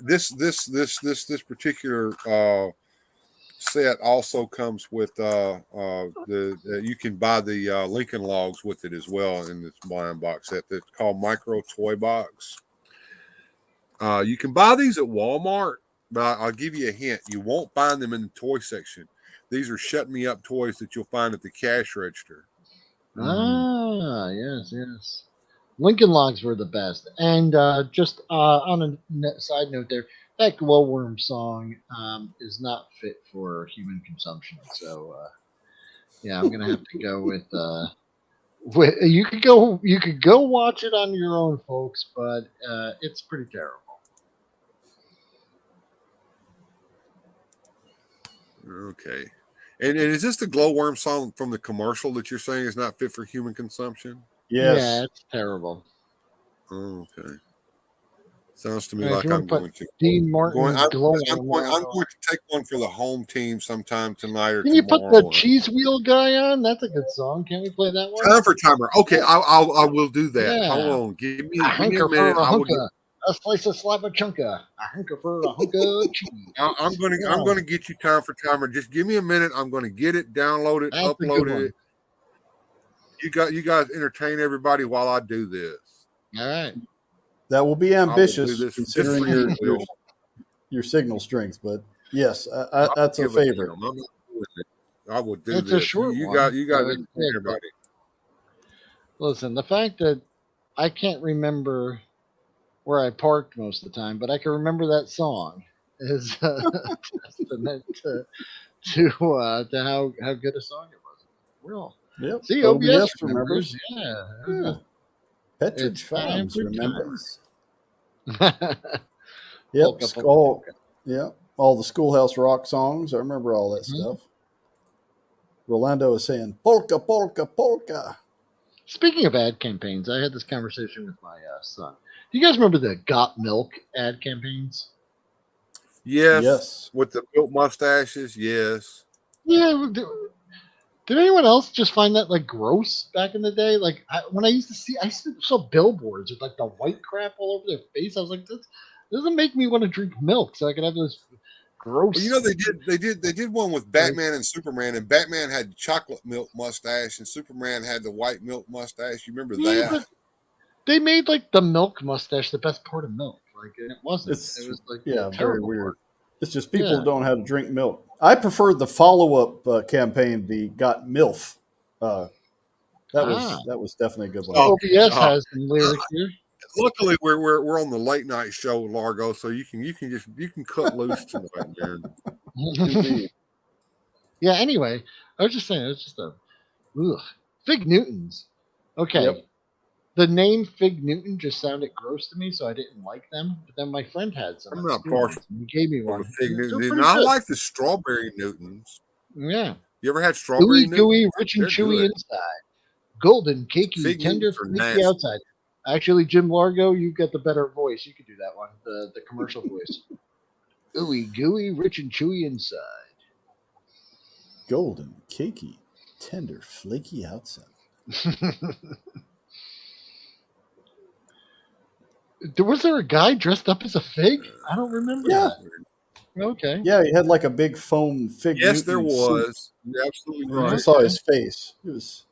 this particular set also comes with you can buy the Lincoln Logs with it as well in this blind box set that's called Micro Toy Box. You can buy these at Walmart, but I'll give you a hint: you won't find them in the toy section. These are shut me up toys that you'll find at the cash register. Ah, yes. Lincoln Logs were the best. And just on a side note there, that Glowworm song is not fit for human consumption. So, yeah, I'm gonna have to go with. You could go watch it on your own, folks, but it's pretty terrible. Okay. And is this the Glowworm song from the commercial that you're saying is not fit for human consumption? Yes. Yeah, it's terrible. Oh, okay. Sounds to me If like you want I'm to put going to. Dean Martin's I'm Glowworm. going to take one for the home team sometime tonight or Can you tomorrow. put the cheese wheel guy on? That's a good song. Can we play that one? Time for timer. Okay, I will do that. Yeah. Hold on. Give me A a hanker for minute. a I will hunka. A slice of slap a chunka. A hanker for a hunka cheese. I'm gonna get you time for timer. Just give me a minute. I'm gonna get it, download it, That's a good upload one. it. You guys entertain everybody while I do this. All right. That will be ambitious this considering for your signal strength, but yes, that's a favorite. I will do It's this. a short You one. guys I would entertain say, everybody. Listen, the fact that I can't remember where I parked most of the time, but I can remember that song is a testament to how good a song it was. Real. Yep. See, OBS OBS remembers. Yeah. Petridge It's time Farms for remembers. time. Yep. Polka. Yeah. All the Schoolhouse Rock songs. I remember all that stuff. Rolando is saying polka, polka, polka. Speaking of ad campaigns, I had this conversation with my son. Do you guys remember the Got Milk ad campaigns? Yes. With the built mustaches, yes. Yeah. Did anyone else just find that like gross back in the day? Like when I used to saw billboards with like the white crap all over their face. I was like, this doesn't make me want to drink milk, so I could have this Gross. Well, you know they did one with Batman and Superman, and Batman had chocolate milk mustache, and Superman had the white milk mustache. You remember Yeah, that? but they made like the milk mustache the best part of milk. Like, and it wasn't. It's It was like yeah, the very terrible weird. part. It's just people Yeah. don't know how to drink milk. I preferred the follow-up campaign, the Got MILF. That was definitely a good one. Oh, OBS has some lyrics here. luckily we're on the late night show, Largo, so you can cut loose tonight, man. Indeed. Yeah. Anyway, I was just saying it's just a Fig Newtons. Okay. Yep. The name Fig Newton just sounded gross to me, so I didn't like them. But then my friend had some. I'm at not school partial once, and he gave me for one. the Fig They're Newton. pretty I good. like the strawberry Newtons. Yeah. You ever had strawberry Gooey, Newtons? gooey, rich and They're chewy good. inside. Golden, cakey, Fig tender, Newtons are flaky nasty. outside. Actually, Jim Largo, you've got the better voice. You could do that one, the commercial voice. Ooey gooey, rich and chewy inside. Golden, cakey, tender, flaky outside. Was there a guy dressed up as a fig? I don't remember Yeah. that. Okay. Yeah, he had like a big foam Fig Yes, Newton there suit. was. You're absolutely You right. just saw his face. It was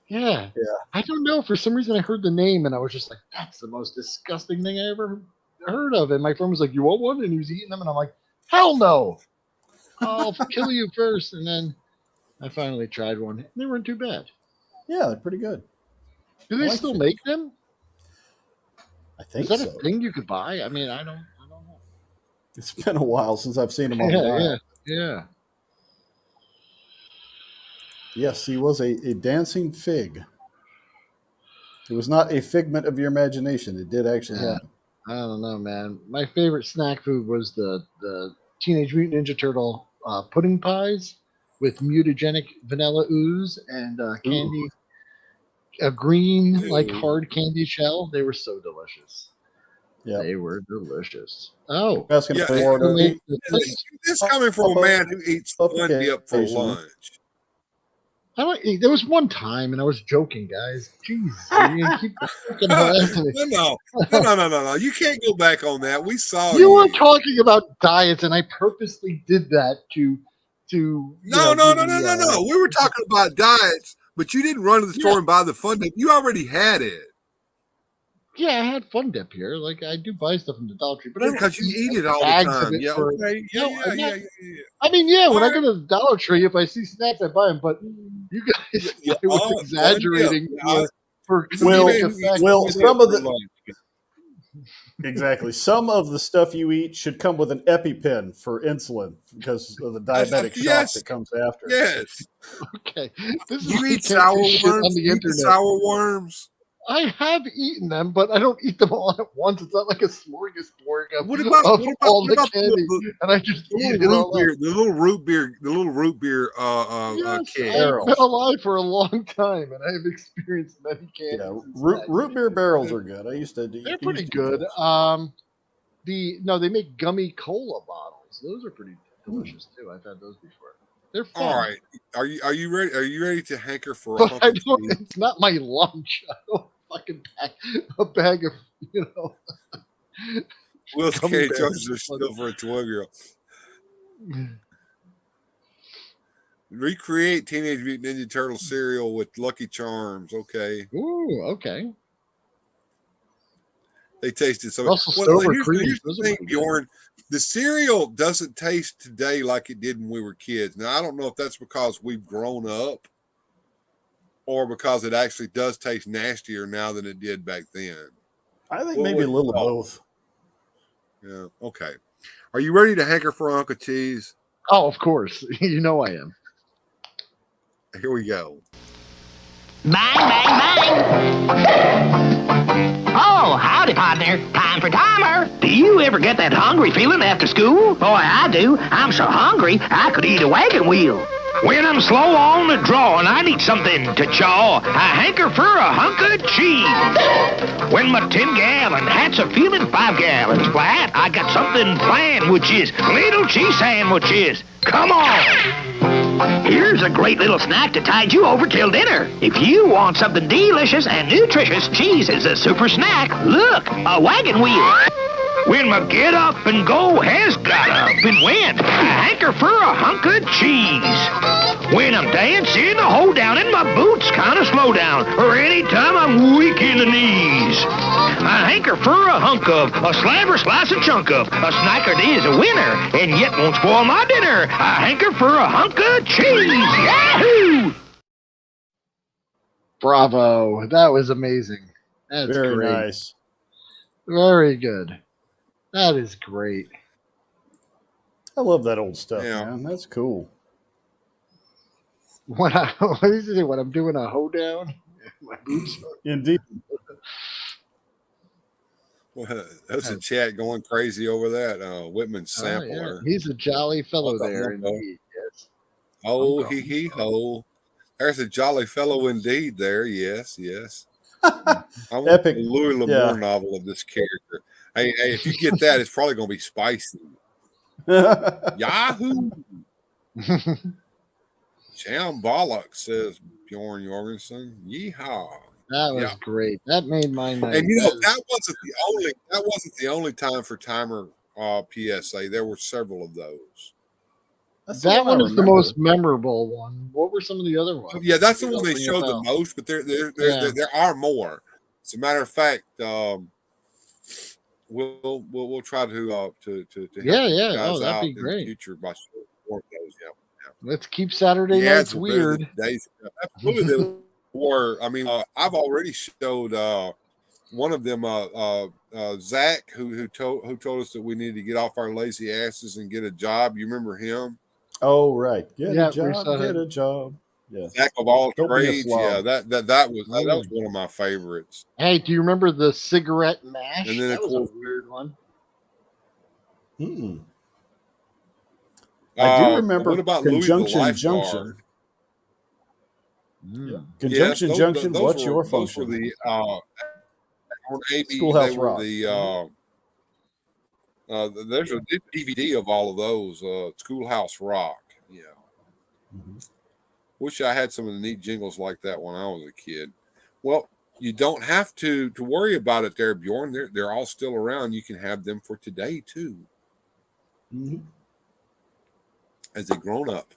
Yeah. Yeah. I don't know. For some reason, I heard the name and I was just like, that's the most disgusting thing I ever heard of. And my friend was like, you want one? And he was eating them. And I'm like, hell no. I'll kill you first. And then I finally tried one. They weren't too bad. Yeah, they're pretty good. Do they like still figs. make them? I think Is that so. a thing you could buy? I mean, I don't know. It's been a while since I've seen him Yeah, online. yeah. Yes, he was a dancing fig. It was not a figment of your imagination. It did actually Yeah. happen. I don't know, man. My favorite snack food was the Teenage Mutant Ninja Turtle pudding pies with mutagenic vanilla ooze and candy, a green like hard candy shell. They were so delicious. Yeah. They were delicious. Oh, Asking Yeah, for it- Florida. they made the things. This coming from a man who eats fun dip for occasionally. lunch. I don't eat. There was one time, and I was joking, guys. Jeez, you keep fucking harassing me. No. You can't go back on that. We saw You were talking about diets, and I purposely did that to. No. We were talking about diets, but you didn't run to the store and buy the fun dip. You already had it. Yeah, I had Fun Dip here. Like I do buy stuff from the Dollar Tree, but I don't Because you eat it like, all the bags of time. it Yeah, for- okay. No, Yeah. I mean, yeah, when I All go to the Dollar Tree, if I see snacks, I buy them. But you guys Yeah, I was Fun Dip. exaggerating Yeah. for Will- comedic effect. Will, Fun some dip of for the- lunch. Exactly. Some of the stuff you eat should come with an EpiPen for insulin because of the diabetic shock Yes. that comes after. Yes. Okay, this is You eat pretending sour shit worms. on the You eat the internet. sour worms. I have eaten them, but I don't eat them all at once. It's not like a smorgasbord of, What about all what the about candy, the and I just eat it little all root up. beer? The little root beer Yes, keg. I've been alive for a long time, and I have experienced many candies. Yeah, and snacks. root beer barrels are good. I used to. They're pretty good. They make gummy cola bottles. Those are pretty delicious too. I've had those before. They're fun. All right. Are you ready? Are you ready to hanker for a But hunk I of don't. cheese? It's not my lunch. I don't fucking pack a bag of Will gummy K. bears. charges are still for a 12-year-old. Recreate Teenage Mutant Ninja Turtle cereal with Lucky Charms. Okay, Ooh, okay. they tasted so. Russell Stover here's creams, the those are thing, pretty good. Bjorn. The cereal doesn't taste today like it did when we were kids. Now I don't know if that's because we've grown up, or because it actually does taste nastier now than it did back then. I think Well, maybe a little of both. Yeah. Okay. Are you ready to hanker for a hunk of cheese? Oh, of course. You know I am. Here we go. Bang, bang, bang. Oh, howdy, partner. Time for timer. Do you ever get that hungry feeling after school? Boy, I do. I'm so hungry, I could eat a wagon wheel. When I'm slow on the draw and I need something to chaw, I hanker for a hunk of cheese. When my 10-gallon hat's a feeling 5 gallons flat, I got something planned, which is little cheese sandwiches. Come on. Here's a great little snack to tide you over till dinner. If you want something delicious and nutritious, cheese is a super snack. Look, a wagon wheel. when my get up and go has got up and went. I hanker for a hunk of cheese. When I'm dancing, a hold down and my boots kind of slow down, or anytime I'm weak in the knees. I hanker for a hunk of, a slab or slice and chunk of, a snacker that is a winner, and yet won't spoil my dinner. I hanker for a hunk of cheese. Yahoo! Bravo. That was amazing. That's Very great. nice. Very good. That is great. I love that old stuff, Yeah. man. That's cool. What did you say? When I'm doing a hoedown? My boots. Indeed. That's a chat going crazy over that. Whitman's Oh, yeah. sampler. He's a jolly fellow What's up, there. Marco? Indeed. Yes. Oh, Marco. hee ho. There's a jolly fellow indeed there. Yes, yes. I want Epic. a Louis L'Amour novel of this character. Hey, if you get that, it's probably going to be spicy. Yahoo! Shambolic, says Bjorn Jorgensen. Yeehaw. That was great. That made my night. And that wasn't the only time for timer PSA. There were several of those. That one is the most memorable one. What were some of the other ones? Yeah, that's the one they showed the most, but there are more. As a matter of fact, we'll try to help you guys out in the future by showing more of those. Yeah. Let's keep Saturday nights weird. Absolutely, they were. I mean, I've already showed one of them, Zach, who told us that we needed to get off our lazy asses and get a job. You remember him? Oh, right. Get a job. Yeah. Zach of all trades. Yeah, that was one of my favorites. Hey, do you remember the cigarette mash? And then that of was course, a weird one. I do remember what about Conjunction Junction. Yeah. Conjunction Junction. What's your function? Those were the Schoolhouse Rock. There's a DVD of all of those. Schoolhouse Rock. Yeah. Mm-hmm. Wish I had some of the neat jingles like that when I was a kid. Well, you don't have to worry about it there, Bjorn. They're all still around. You can have them for today too. Mm-hmm. As a grown up,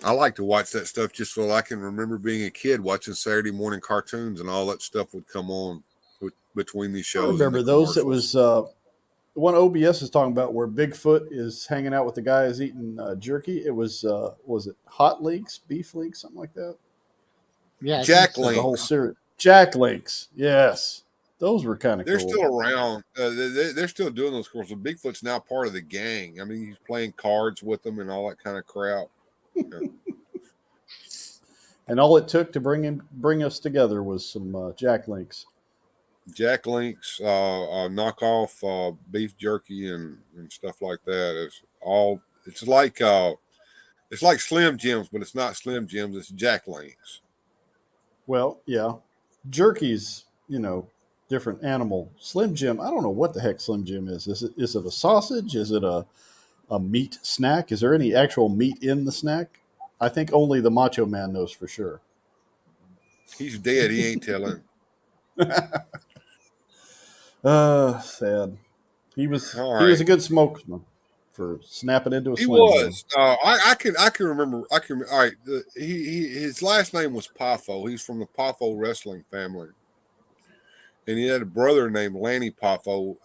I like to watch that stuff just so I can remember being a kid watching Saturday morning cartoons and all that stuff would come on between these shows. I remember those. It was one OBS is talking about where Bigfoot is hanging out with the guys eating jerky. It was it Hot Links, Beef Links, something like that? Yeah, Jack so. Links. The whole series. Jack Links, yes. Those were kind of cool. They're still around. They're still doing those courses. Bigfoot's now part of the gang. I mean, he's playing cards with them and all that kind of crap. Yeah. And all it took to bring us together was some Jack Links. Jack Links, knockoff beef jerky and stuff like that. It's like Slim Jims, but it's not Slim Jims. It's Jack Links. Well, yeah, jerky's different animal. Slim Jim, I don't know what the heck Slim Jim is. Is it a sausage? Is it a meat snack? Is there any actual meat in the snack? I think only the Macho Man knows for sure. He's dead. He ain't telling. Sad. He was a good smokeman for snapping into a Slim Jim. I can remember. All right. His last name was Poffo. He's from the Poffo wrestling family. And he had a brother named Lanny Poffo.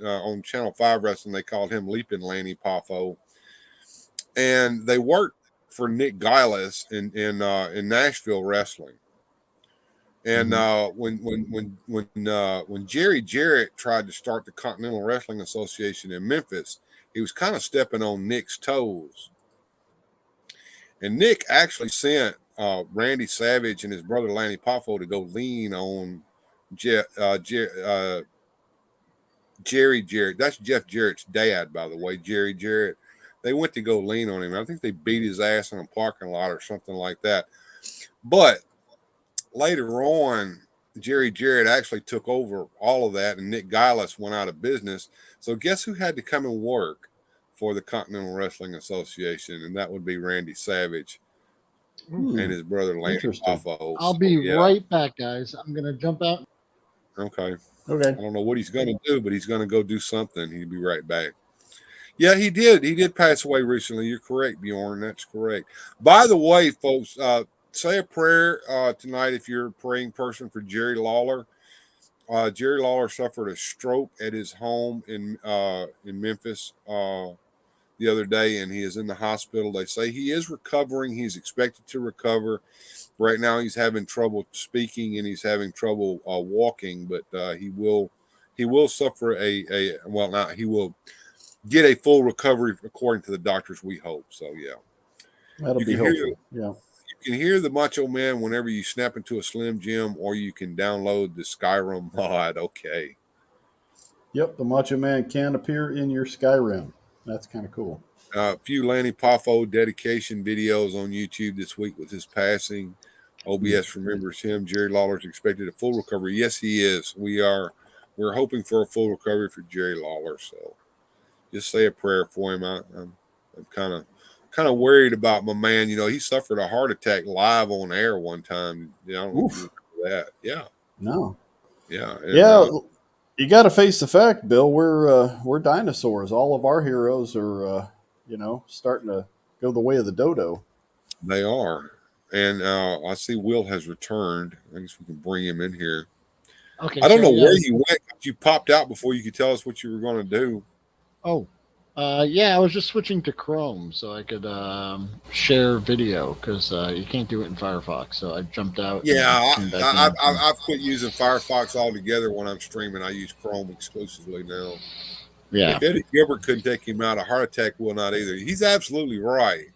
On Channel 5 Wrestling, they called him Leaping Lanny Poffo. And they worked for Nick Gillis in Nashville wrestling. And when Jerry Jarrett tried to start the Continental Wrestling Association in Memphis, he was kind of stepping on Nick's toes. And Nick actually sent Randy Savage and his brother Lanny Poffo to go lean on Jerry Jarrett. That's Jeff Jarrett's dad, by the way, Jerry Jarrett. They went to go lean on him. I think they beat his ass in a parking lot or something like that. But later on, Jerry Jarrett actually took over all of that, and Nick Gillis went out of business. So guess who had to come and work for the Continental Wrestling Association? And that would be Randy Savage and his brother Lanny Poffo. I'll be right back, guys. I'm going to jump out. Okay. Okay. I don't know what he's going to do, but he's going to go do something. He'll be right back. Yeah, he did. He did pass away recently. You're correct, Bjorn. That's correct. By the way, folks, say a prayer tonight if you're a praying person for Jerry Lawler. Jerry Lawler suffered a stroke at his home in Memphis the other day, and he is in the hospital. They say he is recovering. He's expected to recover. Right now, he's having trouble speaking and he's having trouble walking, but he will suffer he will get a full recovery according to the doctors. We hope so. Yeah, That'll you be can hear helpful. Yeah. you can hear the Macho Man whenever you snap into a Slim Jim, or you can download the Skyrim mod. Okay. Yep. The Macho Man can appear in your Skyrim. That's kind of cool. A few Lanny Poffo dedication videos on YouTube this week with his passing. OBS remembers him. Jerry Lawler's expected a full recovery. Yes, he is. We're hoping for a full recovery for Jerry Lawler. So just say a prayer for him. I'm kind of worried about my man. You know, he suffered a heart attack live on air one time. I don't know if you remember that. Yeah. No. Yeah. And, Yeah. You got to face the fact, Bill. We're dinosaurs. All of our heroes are, starting to go the way of the dodo. they are. And I see Will has returned. I guess we can bring him in here. Okay. I don't know yeah. where you went. You popped out before you could tell us what you were going to do. Oh, yeah. I was just switching to Chrome so I could share video because you can't do it in Firefox. So I jumped out. Yeah, and came back in. I've quit using Firefox altogether when I'm streaming. I use Chrome exclusively now. Yeah. If Eddie Gilbert couldn't take him out, a heart attack will not either. He's absolutely right.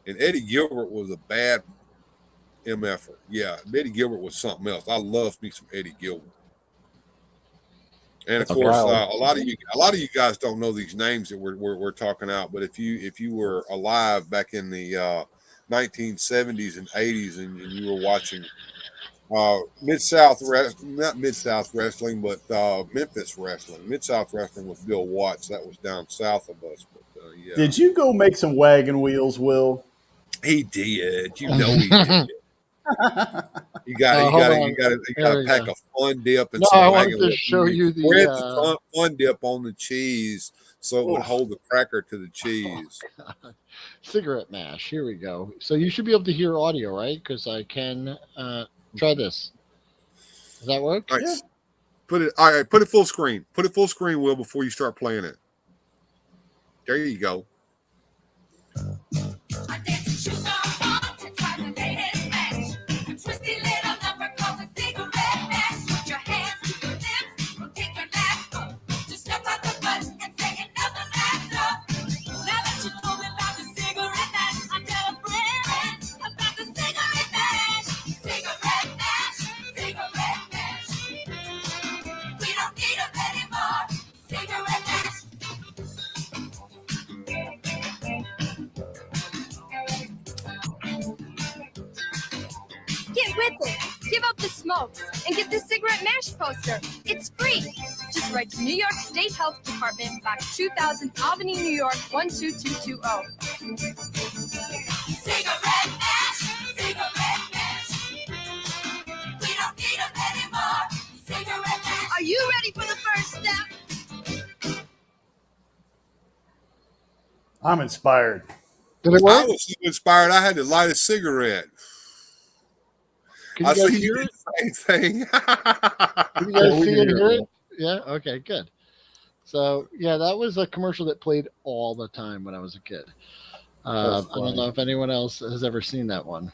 And Eddie Gilbert was a bad MFer. Yeah, Eddie Gilbert was something else. I love me some Eddie Gilbert. And of course, a lot of you guys don't know these names that we're talking out. But if you were alive back in the 1970s and 80s, and you were watching Mid-South not Mid-South Wrestling, but Memphis Wrestling. Mid-South Wrestling with Bill Watts. That was down south of us. But yeah, Did you go make some wagon wheels, Will? he did. You know he did. You got to pack a Fun Dip and some I wagon wanted to wheels. show you Spread the Fun Dip on the cheese so it would hold the cracker to the cheese. cigarette mash. Here we go. So you should be able to hear audio, right? Because I can try this. Does that work? All right, put it full screen. Put it full screen, Will, before you start playing it. There you go. Get with it. Give up the smokes and get this cigarette mash poster. It's free. Just write to New York State Health Department, Box 2000, Albany, New York 12220. Cigarette mash, cigarette mash. We don't need them anymore. Cigarette mash. Are you ready for the first step? I'm inspired. Did it work? I was so inspired. I had to light a cigarette. Can you I guys see hear it? the same thing. Can you guys see and hear it? Yeah. Okay. Good. So yeah, that was a commercial that played all the time when I was a kid. I don't know if anyone else has ever seen that one.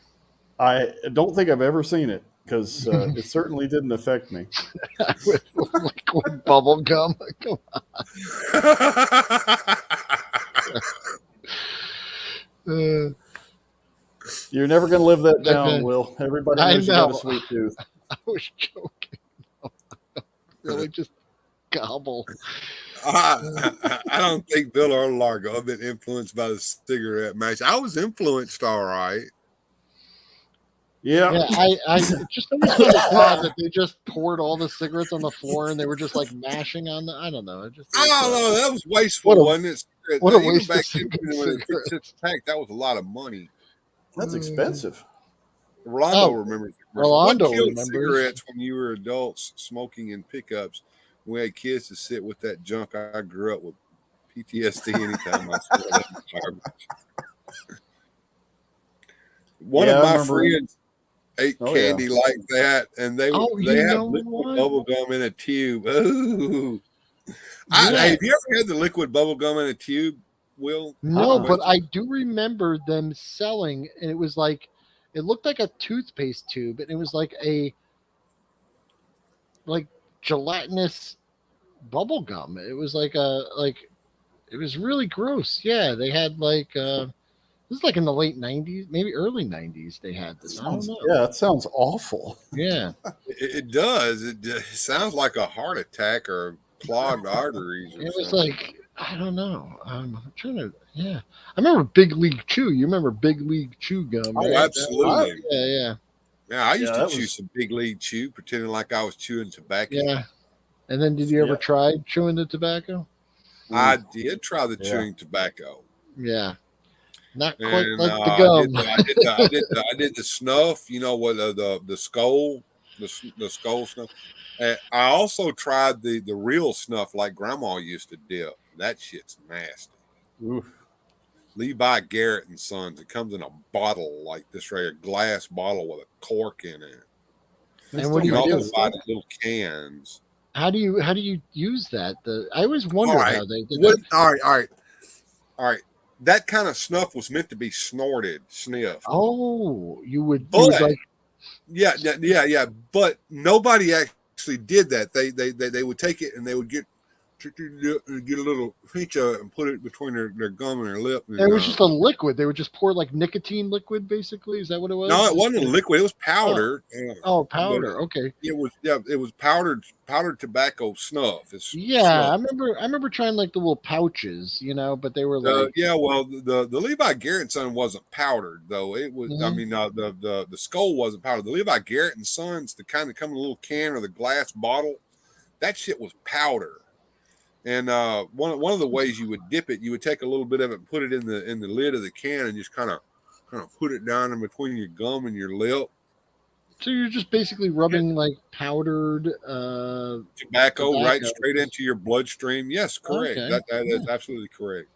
I don't think I've ever seen it because it certainly didn't affect me. with liquid bubble gum. Come on. You're never going to live that down, Okay. Will. Everybody I knows you got know. a sweet tooth. I was joking. Really, just gobble. I don't think Bill or Largo have been influenced by the cigarette match. I was influenced, all right. Yeah. Yeah, I just always felt odd that they just poured all the cigarettes on the floor and they were just like mashing on the. I don't know. It just. I don't know. That was wasteful, wasn't it? what a Even waste of back then, when it cigarettes. packed, that was a lot of money. That's expensive. Rolando Oh, remembers the commercial. What Rolando killed remembers. cigarettes when you were adults smoking in pickups? We had kids to sit with that junk. I grew up with PTSD anytime I smell that garbage. One Yeah, of I my remember. friends ate Oh yeah. candy like that, and Oh, they you have know liquid what? bubble gum in a tube. Ooh. Yeah. Have you ever had the liquid bubble gum in a tube, Will? No, Uh-uh. but Question. I do remember them selling, and it was like, it looked like a toothpaste tube, and it was like gelatinous bubble gum. It was it was really gross. Yeah, they had this is like in the late '90s, maybe early '90s. They had this. I don't Sounds know. yeah, that sounds awful. Yeah, It does. It sounds like a heart attack or clogged arteries or it was something. like I don't know. I'm trying to. Yeah, I remember Big League Chew. You remember Big League Chew gum, Oh, right? I absolutely. Yeah, Yeah, I used yeah, to that chew was some big league chew, pretending like I was chewing tobacco. yeah. And then, did you ever yeah. try chewing the tobacco? I Ooh, did try the yeah. chewing tobacco, Yeah, not quite and like the gum. I did the snuff. You know what the skull, the skull snuff. I also tried the real snuff like Grandma used to dip. That shit's nasty. Oof. Levi Garrett and Sons. It comes in a bottle like this, right? A glass bottle with a cork in it. They And what still do You you can make also that do? buy stuff? the little cans. How do you use that? I always All wondered right. how they did What? that. All right. That kind of snuff was meant to be snorted, sniffed. Oh, you would But like yeah. But nobody actually did that. They would take it and they would get a little pinch of it and put it between their gum and their lip. it And was just a liquid. They would just pour like nicotine liquid, basically. Is that what it was? no, it Just wasn't a liquid. It was oh powder. oh But powder. Okay. it was powdered tobacco snuff. It's Yeah, snuff. I remember trying like the little pouches, but they were like Yeah, well, the Levi Garrett Son wasn't powdered though. It was, I mhm. mean, the skull wasn't powdered. The Levi Garrett and Sons, the kind that come in a little can or the glass bottle, that shit was powder. And one of the ways you would dip it, you would take a little bit of it and put it in the lid of the can and just kind of put it down in between your gum and your lip. So you're just basically Yeah. rubbing like powdered Tobacco right tobacco. straight into your bloodstream. Yes, correct. Okay. That Yeah. is absolutely correct.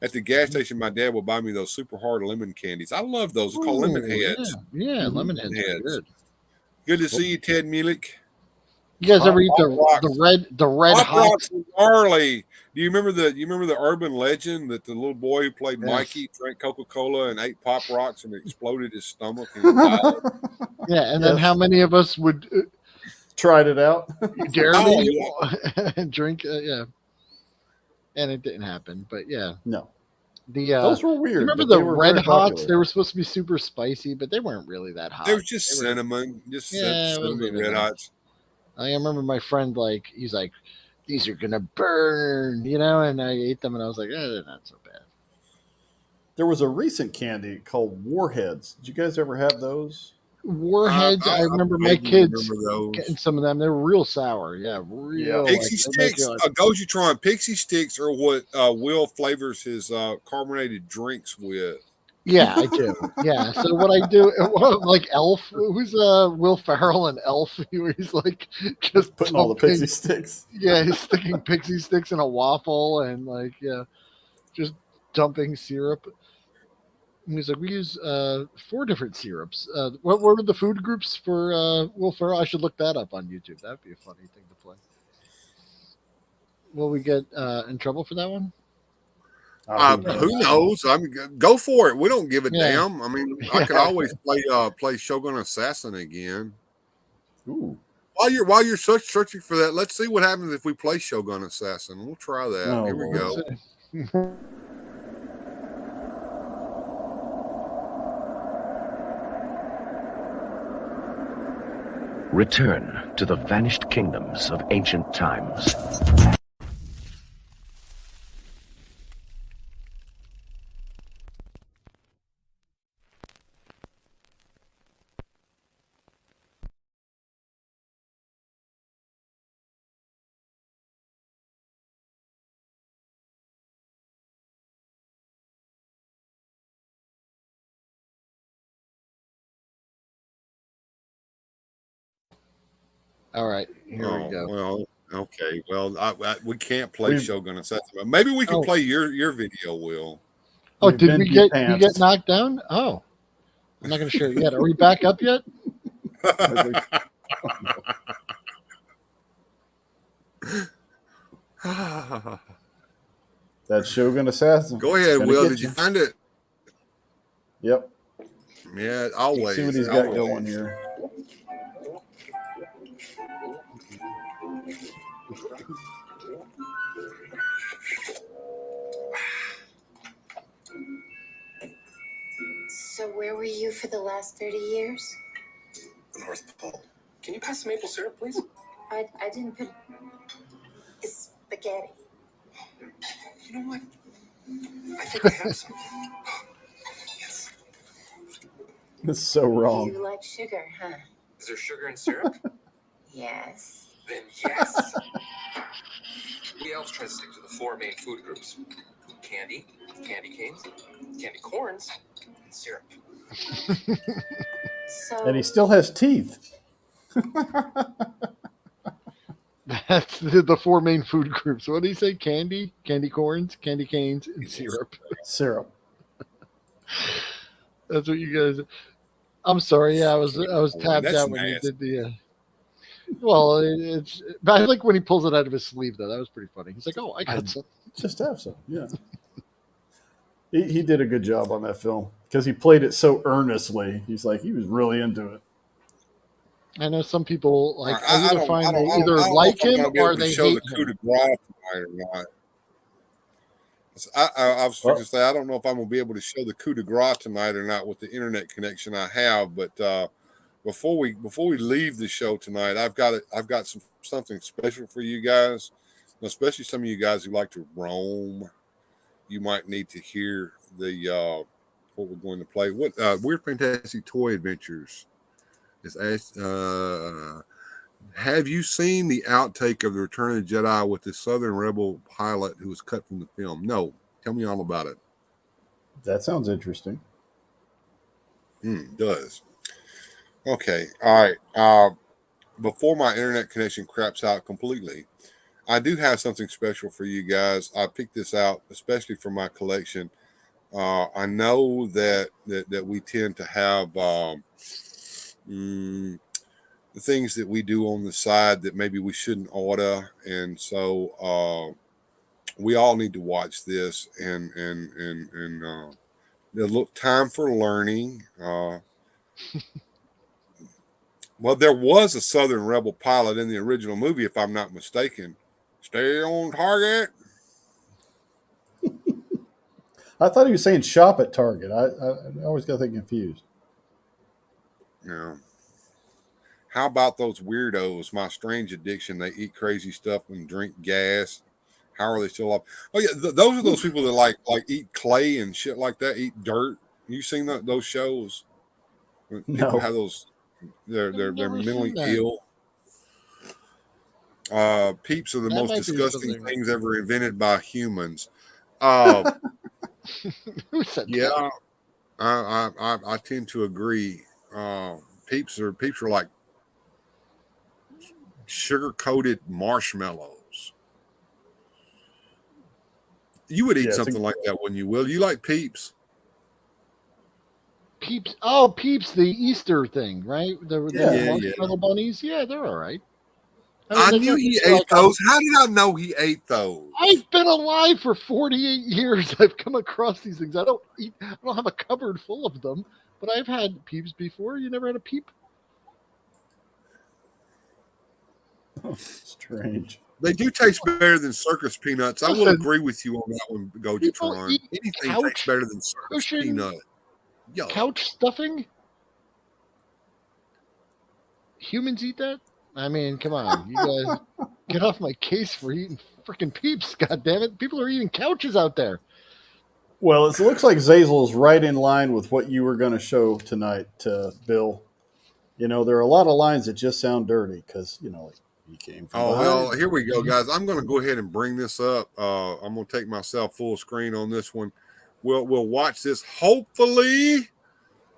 At the gas station, my dad would buy me those super hard lemon candies. I love those. They're called lemon Oh heads. yeah, yeah. Hmm. Lemon Lemon heads are heads. good. Good to see you, Ted Mulek. You guys ever eat Pop rocks. the red Pop hot? rocks and barley. Do you remember the urban legend that the little boy who played Yes. Mikey drank Coca Cola and ate Pop rocks and it exploded his stomach and he died? Yeah, and then how Yes. many of us would Tried it out. you dare Oh me yeah. and drink? Yeah, and it didn't happen. But yeah, No. the Those were you weird, remember but they the were red very hots? popular. They were supposed to be super spicy, but they weren't really that It hot. was just They were cinnamon. Just yeah, it wasn't cinnamon even red that. hots. I remember my friend he's like these are gonna burn, and I ate them and I was like, they're not so bad. There was a recent candy called Warheads. Did you guys ever have those? Warheads, I I remember my vaguely kids remember getting those. some of them. They're real sour. Yeah, Yeah. real like Pixie they make you sticks, like Gojitron pixie sticks are what Will flavors his carbonated drinks with. yeah, I do. Yeah. So what I do, like Elf, who's Will Ferrell and Elf, he's like just Putting all the dumping. pixie sticks. Yeah, he's sticking pixie sticks in a waffle and yeah, just dumping syrup. And he's like, we use four different syrups. What were the food groups for Will Ferrell? I should look that up on YouTube. That'd be a funny thing to play. Will we get in trouble for that one? Who Who knows? knows? I mean, go for it. We don't give a Yeah. damn. I mean, I Yeah. could always play Shogun Assassin again. Ooh. While you're searching for that, let's see what happens if we play Shogun Assassin. We'll try that. Oh Here we Lord. go. Return to the vanished kingdoms of ancient times. All right, here we go. Well, okay. Well, we can't play We've Shogun Assassin. Maybe we can Oh, play your video, Will. oh, we've did been we get depantsed. knocked down? Oh, I'm not going to share it yet. Are we back up yet? I think that Shogun Assassin. Go ahead, Gonna Will. get Did you you. find it? Yep. Yeah, Let's see what always, he's got always. going here. So where were you for the last 30 years? North Pole. Can you pass the maple syrup, please? I didn't put spaghetti. You know what? I think I have some. Yes. It's so You wrong. like sugar, huh? Is there sugar and syrup? Yes. Then yes. We elves try to stick to the 4 main food groups: candy, candy canes, candy corns, and syrup. So And he still has teeth. That's the four main food groups. What do you say? Candy, candy corns, candy canes, and syrup. Syrup. That's what you guys. I'm sorry. Yeah, I was tabbed That's out when he nasty. did the. Well, it's. But I like when he pulls it out of his sleeve, though. That was pretty funny. He's like, "Oh, I got some." Just have some. Yeah. He did a good job on that film because he played it so earnestly. He's like, he was really into it. I know some people like. I I either don't, find I don't, they I don't, either I don't know like if I'm him going to be or able to they show the hate coup de him. grace tonight or not. I was going to say, I don't know if I'm going to be able to show the coup de grace tonight or not with the internet connection I have. But before we leave the show tonight, I've got something special for you guys, especially some of you guys who like to roam. You might need to hear the what we're going to play. What Weird Fantastic Toy Adventures is asked. Have you seen the outtake of the Return of the Jedi with the Southern Rebel pilot who was cut from the film? No. Tell me all about it. That sounds interesting. Does. Okay. All right. Before my internet connection craps out completely, I do have something special for you guys. I picked this out especially for my collection. I know that we tend to have the things that we do on the side that maybe we shouldn't order, and so we all need to watch this and look time for learning. Well, there was a Southern Rebel pilot in the original movie, if I'm not mistaken. Stay on target. I thought he was saying shop at Target. I always got that confused. Yeah. How about those weirdos? My strange addiction. They eat crazy stuff and drink gas. How are they still up? Oh yeah, those are those people that like eat clay and shit like that. Eat dirt. You seen those shows? When people No. have those. They're never mentally seen that. ill. Peeps are the That most might be disgusting something. things ever invented by humans. Who said Yeah, that? I tend to agree. Peeps are like sugar coated marshmallows. You would eat Yeah, something like that, wouldn't you? Will you like Peeps? Peeps. Oh, Peeps, the Easter thing, right? The Yeah. marshmallow bunnies. Yeah, they're all right. I they're knew not he really ate those. How did I know he ate those? I've been alive for 48 years. I've come across these things. I don't have a cupboard full of them, but I've had Peeps before. You never had a Peep? Strange. They do taste better than circus peanuts. I will Listen, agree with you on that one, people Gojatron. eat Anything couch tastes better than circus cushion peanut. Yo. couch stuffing? Humans eat that? I mean, come on. You guys get off my case for eating freaking Peeps. God damn it. People are eating couches out there. Well, it looks like Zazel is right in line with what you were going to show tonight, Bill. You know, there are a lot of lines that just sound dirty because, you know, he came from Oh, behind. well, here we go, guys. I'm going to go ahead and bring this up. I'm going to take myself full screen on this one. We'll watch this hopefully.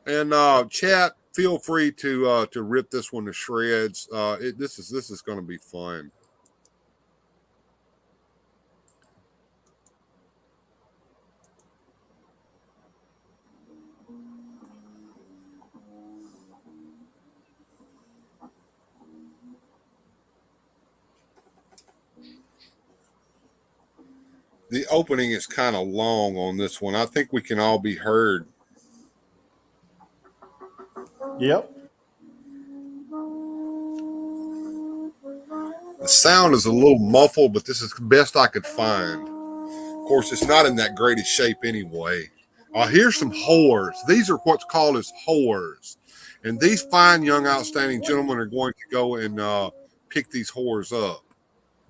And chat, feel free to rip this one to shreds. This is going to be fun. The opening is kind of long on this one. I think we can all be heard. Yep. The sound is a little muffled, but this is the best I could find. Of course, it's not in that greatest shape anyway. Here's some whores. These are what's called as whores. And these fine, young, outstanding gentlemen are going to go and pick these whores up.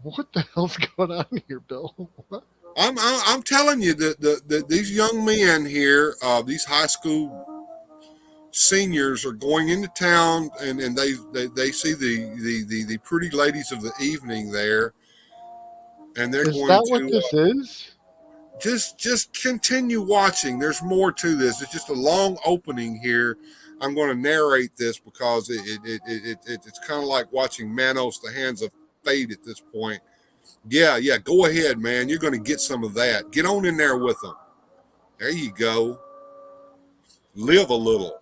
What the hell's going on here, Bill? What? I'm telling you that these young men here, these high school seniors, are going into town, and they see the pretty ladies of the evening there, and they're Is going that to what this is? just continue watching. There's more to this. It's just a long opening here. I'm going to narrate this because it's kind of like watching Manos, the Hands of Fate at this point. Yeah, go ahead, man. You're going to get some of that. Get on in there with them. There you go. Live a little.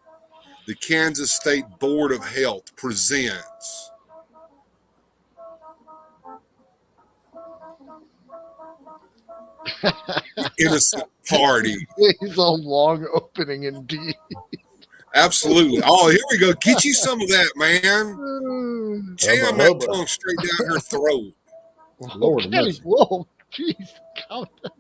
The Kansas State Board of Health presents Innocent Party. It's a long opening indeed. Absolutely. Oh, here we go. Get you some of that, man. Jam that tongue straight down her throat. Lord Okay, mercy. whoa, jeez. Calm down.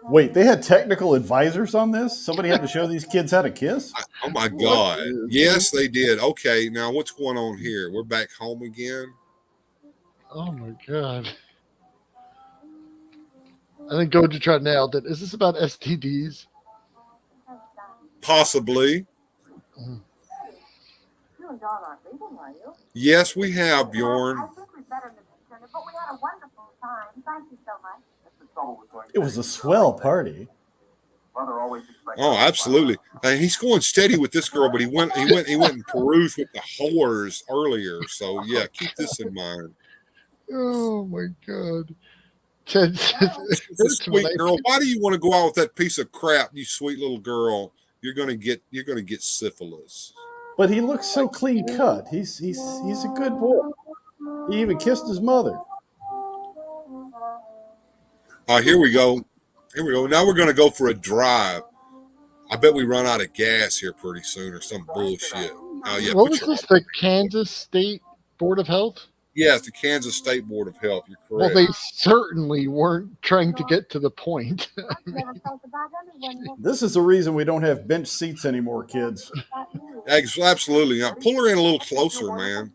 Wait, they had technical advisors on this? Somebody had to show these kids how to kiss? Oh, my God. Yes, they did. Okay, now what's going on here? We're back home again? Oh, my God. I think Gojatron nailed it. Is this about STDs? Possibly. Yes, we have, Bjorn. It was a swell party. Oh, absolutely. And he's going steady with this girl, but he went and perused with the whores earlier. So yeah, keep this in mind. Oh my God. Ted says, She's a sweet girl. Why do you want to go out with that piece of crap, you sweet little girl? You're gonna get syphilis. But he looks so clean cut. He's a good boy. He even kissed his mother. Here we go. Here we go. Now we're gonna go for a drive. I bet we run out of gas here pretty soon or some bullshit. Oh yeah. What was this? The Kansas State Board of Health? Yeah, it's the Kansas State Board of Health. You're correct. Well, they certainly weren't trying to get to the point. This is the reason we don't have bench seats anymore, kids. Absolutely. Now pull her in a little closer, man.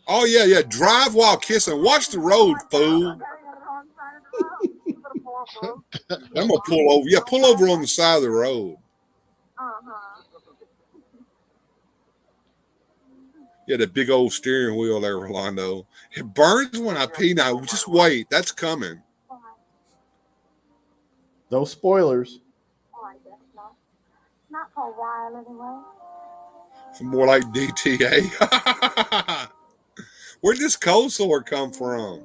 Oh yeah. Drive while kissing. Watch the road, fool. I'm gonna pull over. Yeah, pull over on the side of the road. Yeah, the big old steering wheel there, Rolando. It burns when I pee. Now, just wait. That's coming. No spoilers. Not for a while, anyway. More like DTA. Where'd this cold sore come from?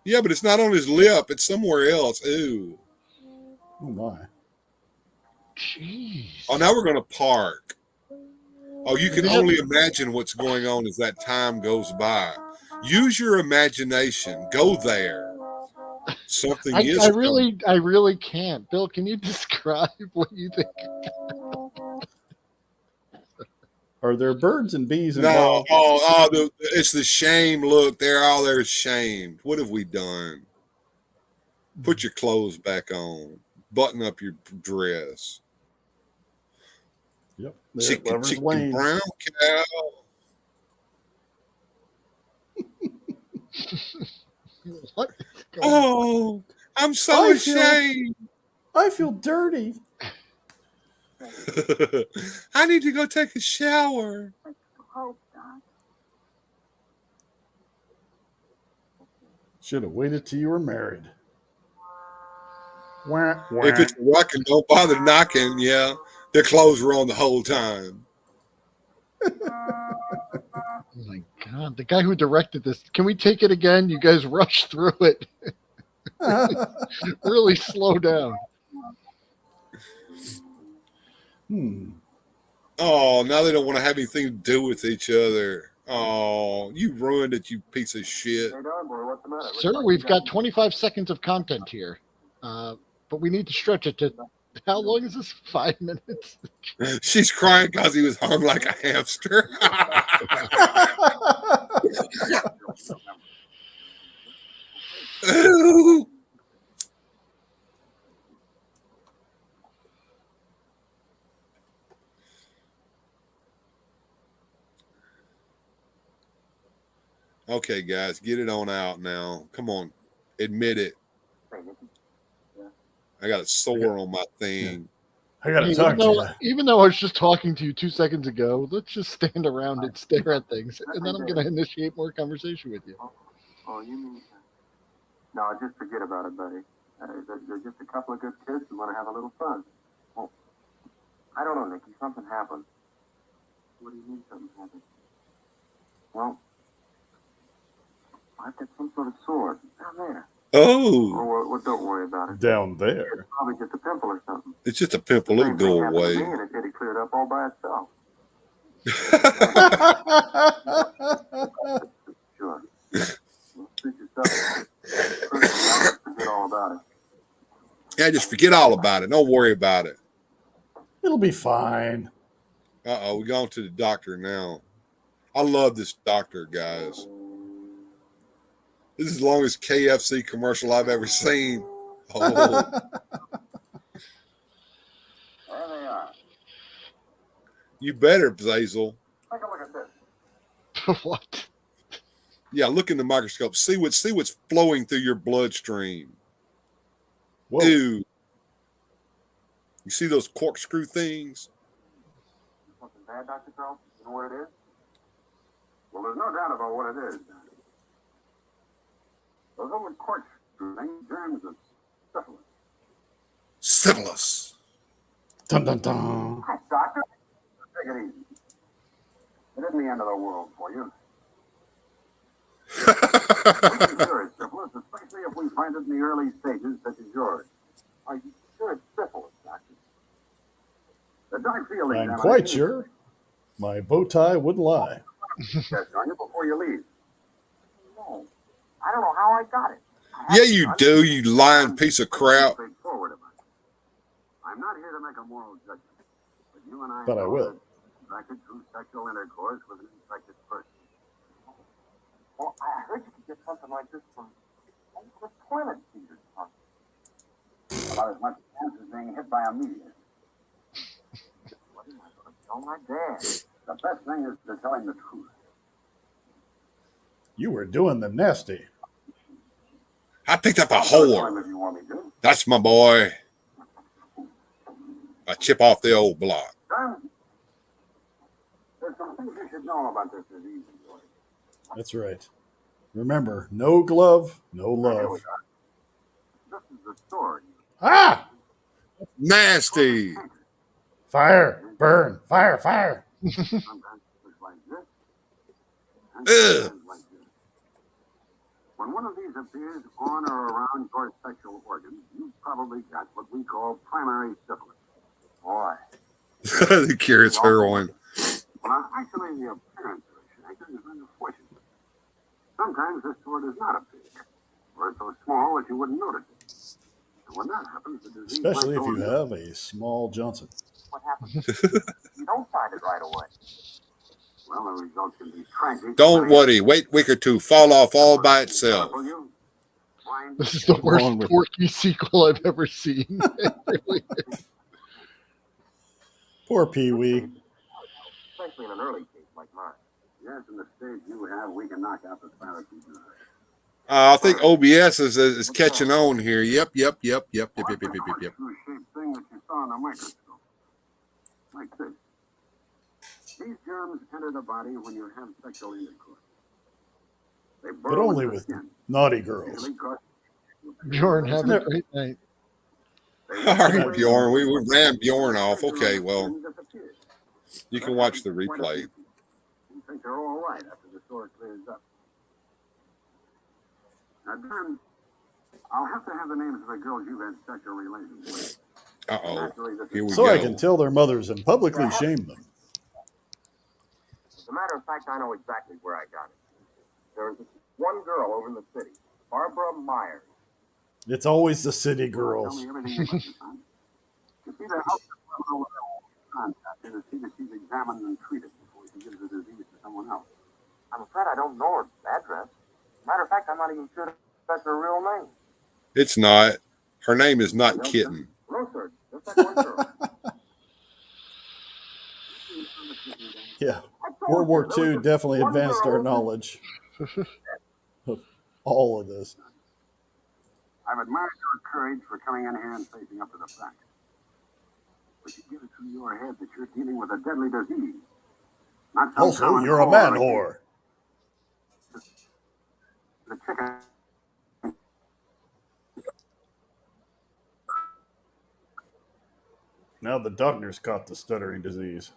Yeah, but it's not on his lip. It's somewhere else. Ooh. Oh, my. Jeez. Oh, now we're going to park. Oh, you can only imagine what's going on as that time goes by. Use your imagination. Go there. Something is. I really can't. Bill, can you describe what you think? Are there birds and bees involved? No. It's the shame. Look, they're shamed. What have we done? Put your clothes back on. Button up your dress. Yep. Chicken brown cow. What? Oh, I'm so ashamed. I feel dirty. I need to go take a shower. Should have waited till you were married. Wah, wah. If it's rocking, don't bother knocking. Yeah, their clothes were on the whole time. Oh my god, the guy who directed this. Can we take it again? You guys rush through it. Really slow down. Oh, now they don't want to have anything to do with each other. Oh, you ruined it, you piece of shit. Hey, dog boy, what's the matter? Sir, we've got 25 seconds of content here. But we need to stretch it to, how long is this? 5 minutes? She's crying because he was hung like a hamster. Ooh. Okay, guys, get it on out now. Come on, admit it. I got a sore on my thing. I got to Hey, talk to you. even though I was just talking to you 2 seconds ago, let's just stand around and stare at things, and then I'm going to initiate more conversation with you. Oh, you mean... No, just forget about it, buddy. They're just a couple of good kids who want to have a little fun. Oh, I don't know, Nicky. Something happened. What do you mean something happened? Well, I've got some sort of sore down there. Oh. Well, don't worry about it. Down there. It's probably just a pimple or something. It's just a pimple. It'll go away. And it cleared up all by itself. Sure. Suit yourself. Forget all about it. Yeah, just forget all about it. Don't worry about it. It'll be fine. Uh-oh, we're going to the doctor now. I love this doctor, guys. This is the longest KFC commercial I've ever seen. Oh. There they are. You better, Zazel. Take a look at this. What? Yeah, look in the microscope. See what's flowing through your bloodstream. Whoa. Ew. You see those corkscrew things? Something bad, Dr. Charles? You know what it is? Well, there's no doubt about what it is. Those little corkscrew things, germs of syphilis. Syphilis. Dun dun dun. Hi, Doctor. Take it easy. It isn't the end of the world for you. We can cure it, syphilis, especially if we find it in the early stages, such as yours. Are you sure it's syphilis, Doctor? The dark field I'm examination- quite sure. My bow tie wouldn't lie. Test on you before you leave. No, I don't know how I got it. Yeah, you do, you lying piece of crap. Straightforward about it. I'm not here to make a moral judgment, but you and I. But I will. Infected through sexual intercourse with an infected person. Well, I heard you could get something like this from the toilet seat or something. About as much chance as being hit by a meteor. What am I going to tell my dad? The best thing is to tell him the truth. You were doing the nasty. I picked up a Tell whore. him if you want me to. That's my boy. I chip off the old block. Son, there's some things you should know about this disease. That's right. Remember, no glove, no Here we love. are. This is the story. Ah! Nasty. Fire! Burn! Fire! Fire! Sometimes it's like this. And Ugh. sometimes like this. When one of these appears on or around your sexual organs, you've probably got what we call primary syphilis. Boy. The cures heroin. Well, actually, the appearance of a chancre is unfortunate. Sometimes this sore does not appear, or it's so small that you wouldn't notice it. And when that happens, the disease Especially if might you go have a small Johnson. What happens if you don't find it right away? Well, the result can be tragic. Don't worry. Wait a week or two. Fall off all by itself. This is the worst Wrong with Porky sequel I've ever seen. It really is. Poor Pee Wee. Especially in an early case like mine. Yes, in the stage you have, we can knock out the spirochete. I think OBS is catching on here. Yep. Screw-shaped thing that you saw in the microscope. Like this. These germs enter the body when you have sexual intercourse. They But burrow only into the with skin, naughty girls. usually cause- Bjorn, have a great night. All right, Bjorn. We ran Bjorn off. Okay, well, you can watch the replay. You think they're all right after the store clears up. Now, Don, I'll have to have the names of the girls you've had sexual relations with. Uh-oh. Here we So go. I can tell their mothers and publicly shame them. As a matter of fact, I know exactly where I got it. There was this one girl over in the city, Barbara Myers. It's always the city Tell girls. me everything about this, huh? You see, the house over contact to see that she's examined and treated before she gives the disease to someone else. I'm afraid I don't know her address. Matter of fact, I'm not even sure that's her real name. It's not. Her name is not Kitten. No, sir. Just that one girl. Yeah. World War II definitely advanced our knowledge of all of this. I've admired your courage for coming in here and facing up to the fact. But you get it through your head that you're dealing with a deadly disease. Not some Also, common you're a cold man or whore. The chicken. Now the doctor's caught the stuttering disease.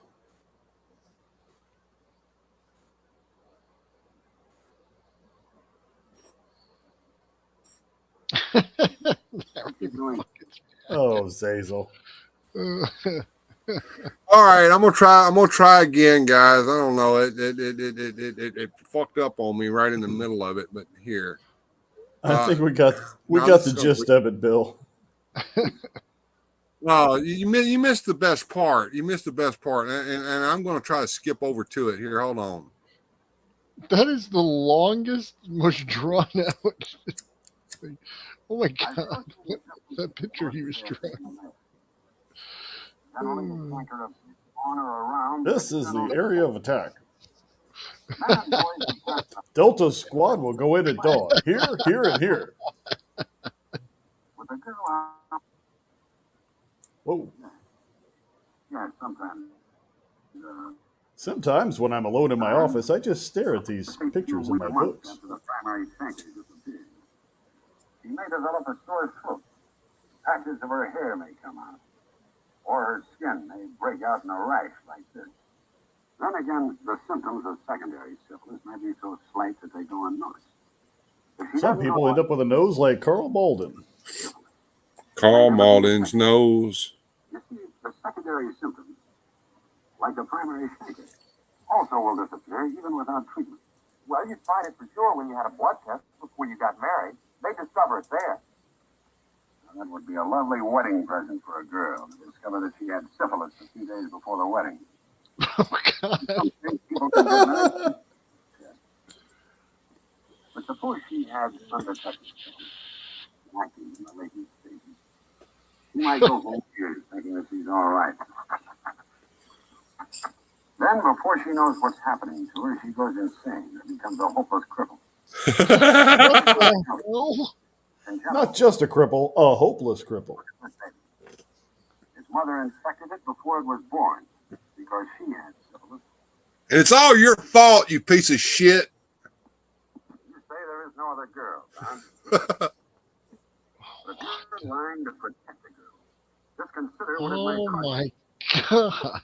Oh, Zazel. All right, I'm gonna try again, guys. I don't know. It fucked up on me right in the middle of it, but here. I think we got the gist of it, Bill. Well, you missed the best part. You missed the best part, and I'm going to try to skip over to it here. Hold on. That is the longest, most drawn out. Oh my God! That picture he was drawing. This is the area of attack. Delta Squad will go in at dawn. Here, here, and here. Whoa. Yeah, sometimes. Sometimes when I'm alone in my office, I just stare at these pictures in my books. After the primary sanctuary disappears. She may develop a sore throat. Patches of her hair may come out. Or her skin may break out in a rash like this. Then again, the symptoms of secondary syphilis may be so slight that they go unnoticed. Some people end up with a nose like Carl Malden. Carl Malden's nose. You see, the secondary symptoms, like the primary chancre, also will disappear even without treatment. Well, you'd find it for sure when you had a blood test before you got married. They discover it there. Now, that would be a lovely wedding present for a girl to discover that she had syphilis a few days before the wedding. Oh, God. But suppose she had undetected symptoms, acting in the latent stages. She might go home years thinking that she's all right. Then, before she knows what's happening to her, she goes insane and becomes a hopeless cripple. Not just a cripple, a hopeless cripple. His mother infected it before it was born because she had syphilis. And it's all your fault, you piece of shit. You say there is no other girl, Don. But if you're lying to protect the girl, just consider what it might Oh cost. my God.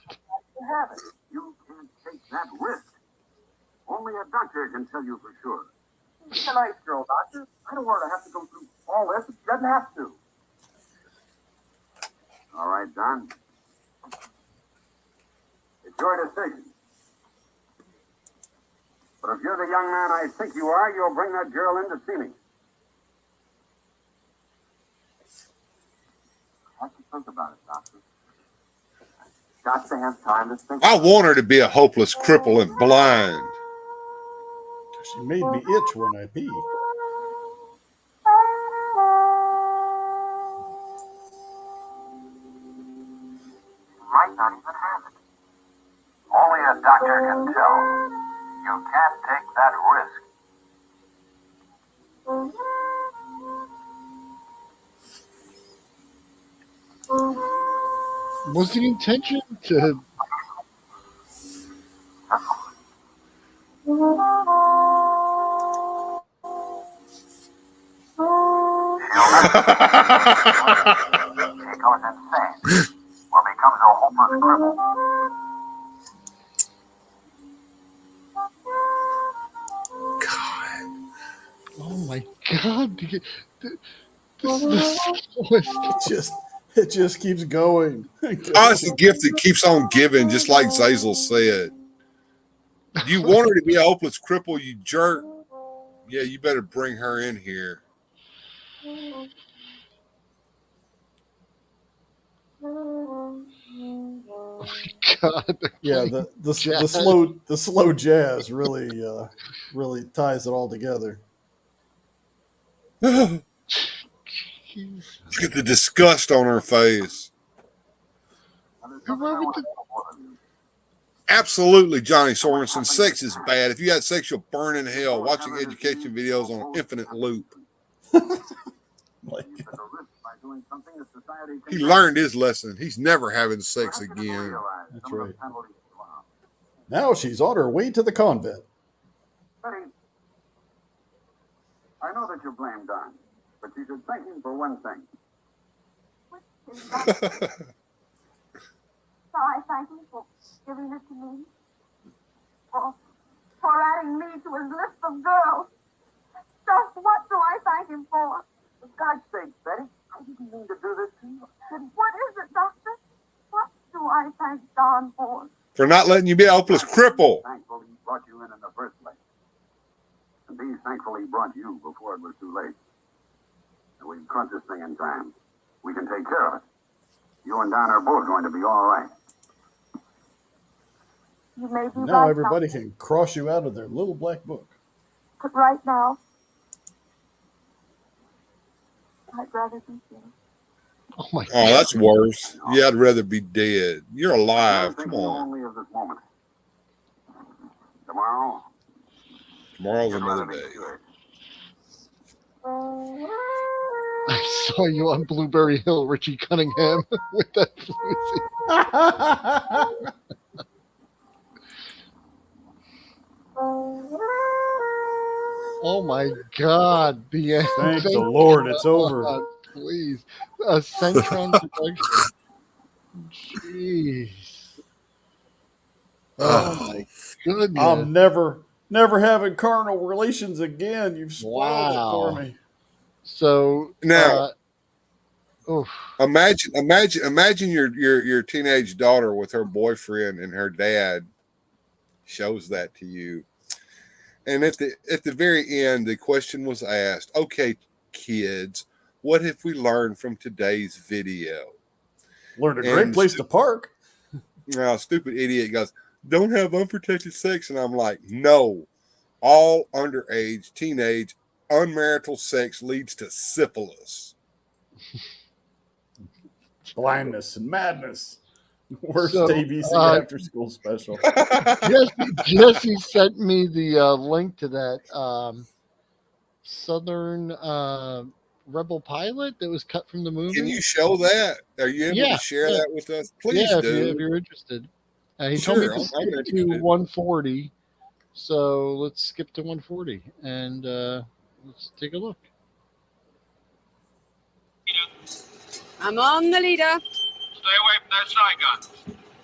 You have it. You can't take that risk. Only a doctor can tell you for sure. She's a nice girl, doctor. I don't want her to have to go through all this. She doesn't have to. All right, Don. It's your decision. But if you're the young man I think you are, you'll bring that girl in to see me. I have to think about it, doctor. Got to have time to think. I want her to be a hopeless cripple and blind. She made me itch when I pee. Might not even have it. Only a doctor can tell. You can't take that risk. Was the intention to? She goes upon the cripple. Oh my God! This is It just keeps going. Oh, it's a gift that keeps on giving, just like Zazel said. You want her to be a hopeless cripple, you jerk. Yeah, you better bring her in here. God. Yeah, the slow jazz really ties it all together. Look at the disgust on her face. Absolutely, Johnny Sorensen. Sex is bad. If you had sex, you'll burn in hell watching education videos on infinite loop. He learned his lesson. He's never having sex again. That's right. Now she's on her way to the convent. Betty, I know that you blame Don, but you should thank him for one thing. So I thank him for giving it to me, for adding me to his list of girls. Just what do I thank him for? For God's sake, Betty, I didn't mean to do this to you. Then what is it, Doctor? What do I thank Don for? For not letting you be a hopeless cripple. Thankfully, he brought you in the first place. And these thankfully brought you before it was too late. And we've caught this thing in time. We can take care of it. You and Don are both going to be all right. You may be Now right, everybody Doctor. can cross you out of their little black book. But right now, I'd rather be dead. Oh my God. Oh, that's worse. Yeah, I'd rather be dead. You're alive. Come on. Only of this moment. Tomorrow, Tomorrow's you'd another rather be day. cured. I saw you on Blueberry Hill, Richie Cunningham, with that floozy. Oh my God! The end. Thank the Lord, it's over. God, please, a Centron production. Jeez. Oh my goodness! I'm never having carnal relations again. You've spoiled it for Wow. me. So Now, oof. imagine your teenage daughter with her boyfriend and her dad shows that to you. And at the very end, the question was asked, okay, kids, what have we learned from today's video? Learned a great place to park. Now, stupid idiot goes, don't have unprotected sex. And I'm like, no, all underage, teenage, unmarital sex leads to syphilis. Blindness and madness. Worst So, ABC after school special. Jesse sent me the link to that Southern Rebel pilot that was cut from the movie. Can you show that? Are you able to share that with us? Please do. If you're interested. He Sure, told me to I'm skip to interested. 140. So let's skip to 140 and let's take a look. I'm on the leader. Stay away from those sight guns.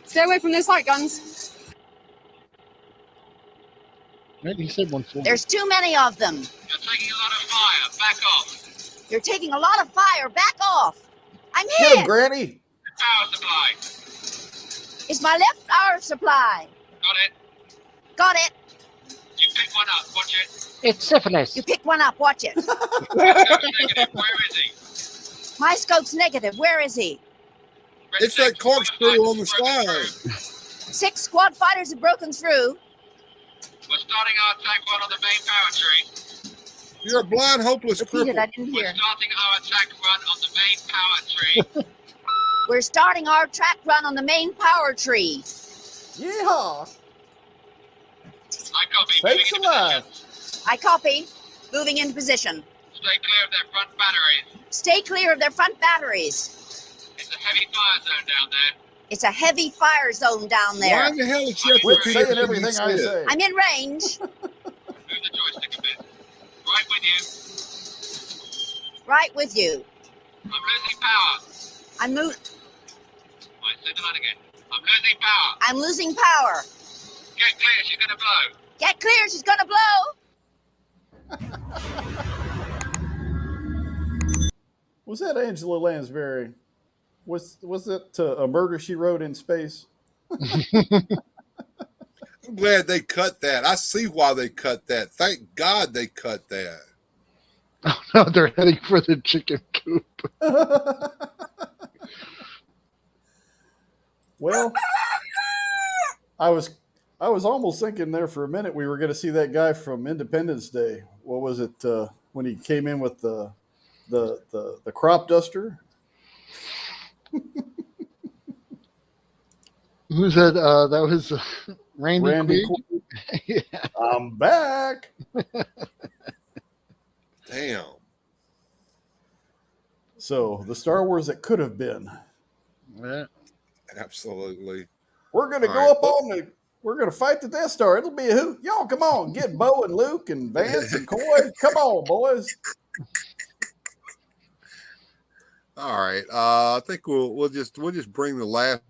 Stay away from those light guns. Right, he said 140. There's too many of them. You're taking a lot of fire. Back off. You're taking a lot of fire. Back off. I'm Get him, hit. Granny. The power supply. It's my left power supply. Got it. Got it. You pick one up. Watch it. It's syphilis. You picked one up. Watch it. Negative. Where is he? My scope's negative. Where is he? It's that corkscrew on the side. 6 squad fighters have broken through. We're starting our attack run on the main power tree. You're a blind, hopeless Repeat it. I cripple. didn't We're hear. starting our attack run on the main power tree. We're starting our track run on the main power tree. Yeehaw. I copy. Thanks a lot. I copy. Moving into position. Stay clear of their front batteries. Stay clear of their front batteries. It's a heavy fire zone down there. It's a heavy fire zone down there. Why in the hell did you have to Quit repeat saying everything everything you I said? say. I'm in range. Move the joystick a bit. Right with you. Right with you. I'm losing power. I'm moving. Right, say the line again. I'm losing power. I'm losing power. Get clear, she's gonna blow. Get clear, she's gonna blow. Was that Angela Lansbury? Was it A Murder She Wrote in Space? I'm glad they cut that. I see why they cut that. Thank God they cut that. Oh no, they're heading for the chicken coop. Well, I was almost thinking there for a minute we were going to see that guy from Independence Day. What was it when he came in with the crop duster? Who's that? That was Randy Quaid. Yeah. I'm back. Damn. So the Star Wars that could have been. Yeah. Absolutely. We're gonna go up on the. We're gonna fight the Death Star. It'll be a hoot. Y'all, come on, get Bo and Luke and Vance and Coy. Come on, boys. All right. I think we'll just bring the last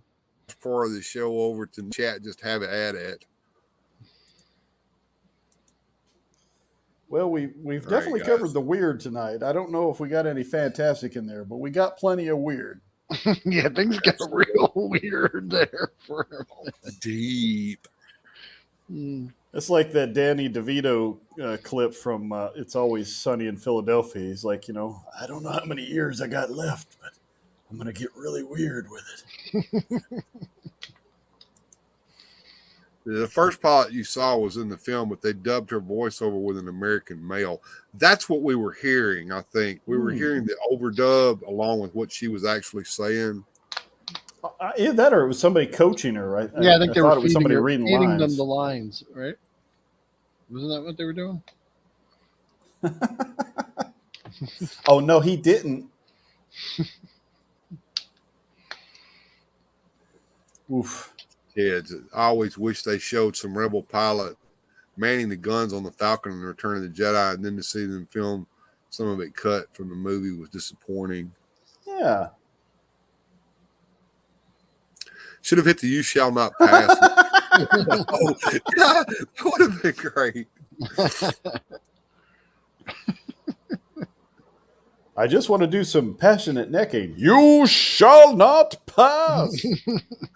part of the show over to the chat. Just have it at it. Well, we've definitely covered the weird tonight. I don't know if we got any fantastic in there, but we got plenty of weird. Yeah, things got real weird there for a minute. Deep. It's like that Danny DeVito clip from It's Always Sunny in Philadelphia. He's like, I don't know how many years I got left, but I'm going to get really weird with it. The first part you saw was in the film, but they dubbed her voiceover with an American male. That's what we were hearing, I think. We were hearing the overdub along with what she was actually saying. Either that or it was somebody coaching her, right? Yeah, I think they were it was somebody reading feeding lines. them the lines, right? Wasn't that what they were doing? Oh, no, he didn't. Oof. Kids, I always wish they showed some rebel pilot manning the guns on the Falcon in Return of the Jedi, and then to see them film some of it cut from the movie was disappointing. Yeah. Should have hit the "You shall not pass." Oh, yeah, that would have been great. I just want to do some passionate necking. You shall not pass.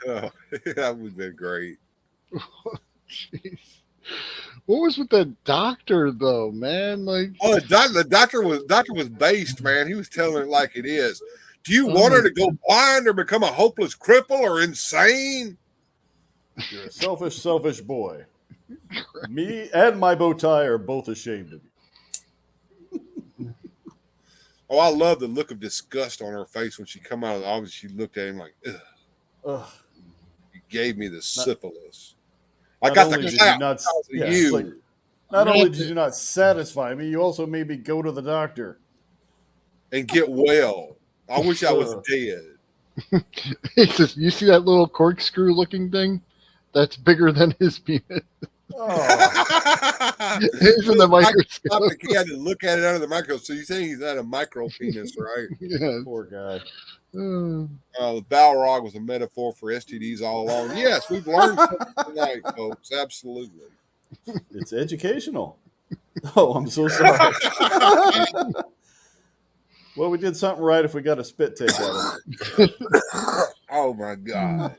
Oh, that would have been great. Jeez. What was with the doctor though, man? Like, the doctor was based, man. He was telling it like it is. Do you want her to go blind or become a hopeless cripple or insane? You're a selfish, selfish boy. Me and my bow tie are both ashamed of you. Oh, I love the look of disgust on her face when she come out of the office. She looked at him like, ugh. Ugh. You gave me the syphilis. I got the clap because of you. Like, not only did you not satisfy me, you also made me go to the doctor. And get well. I wish I was dead. He says, you see that little corkscrew looking thing? That's bigger than his penis. Oh. It's in the microscope. He had to look at it under the microscope. So you say he's had a micro penis, right? Yeah. Poor guy. The Balrog was a metaphor for STDs all along. Yes, we've learned something tonight, folks. Absolutely. It's educational. Oh, I'm so sorry. Well, we did something right if we got a spit take out of it. Oh, my God.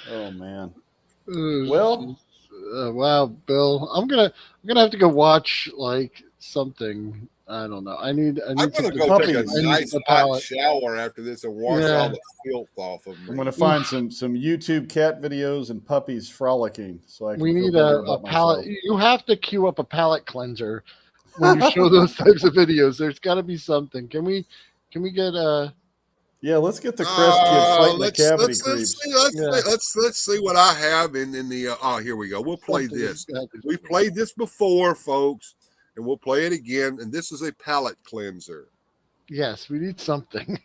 Oh, man. Well, wow, Bill, I'm gonna have to go watch like something. I don't know. I need. I'm gonna go take a nice hot shower after this and wash all the filth off of me. I'm gonna find some YouTube cat videos and puppies frolicking. So I can. We need a palate. You have to queue up a palate cleanser when you show those types of videos. There's got to be something. Can we get a? Yeah, let's get the Crest kids fighting the cavity creeps. Let's see what I have in the. Oh, here we go. We'll play this. We played this before, folks, and we'll play it again. And this is a palate cleanser. Yes, we need something.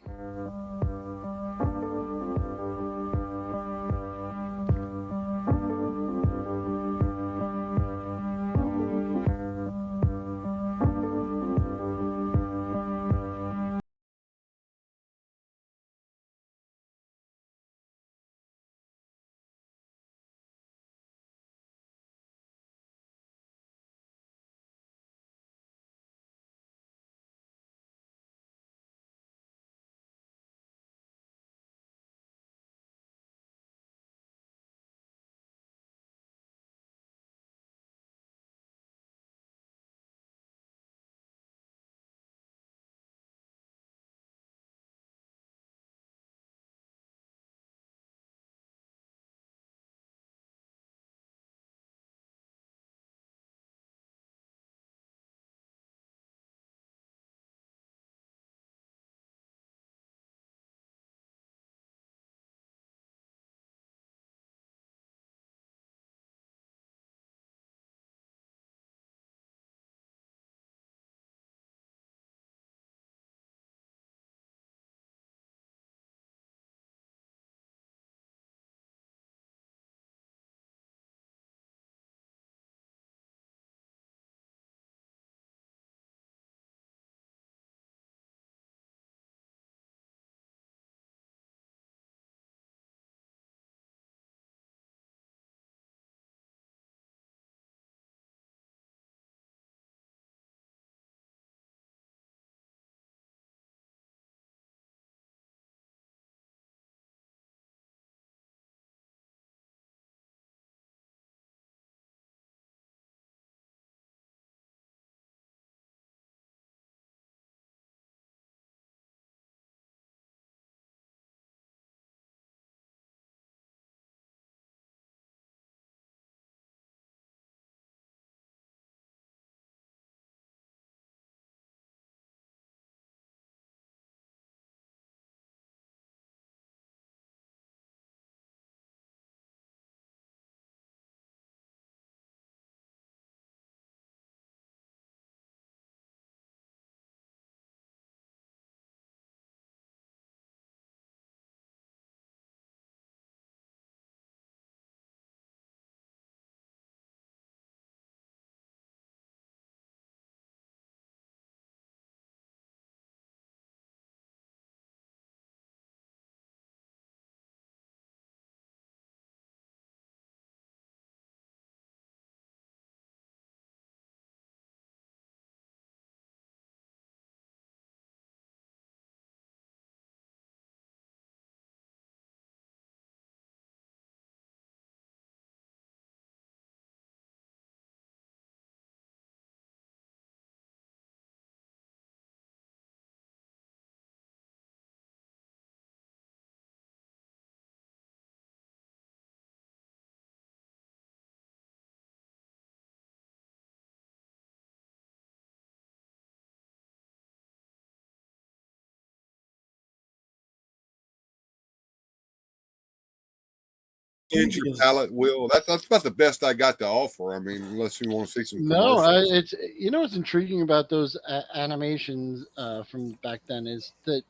Spins your palate, Will. That's about the best I got to offer. I mean, unless you want to see some No, commercials. it's what's intriguing about those animations from back then is that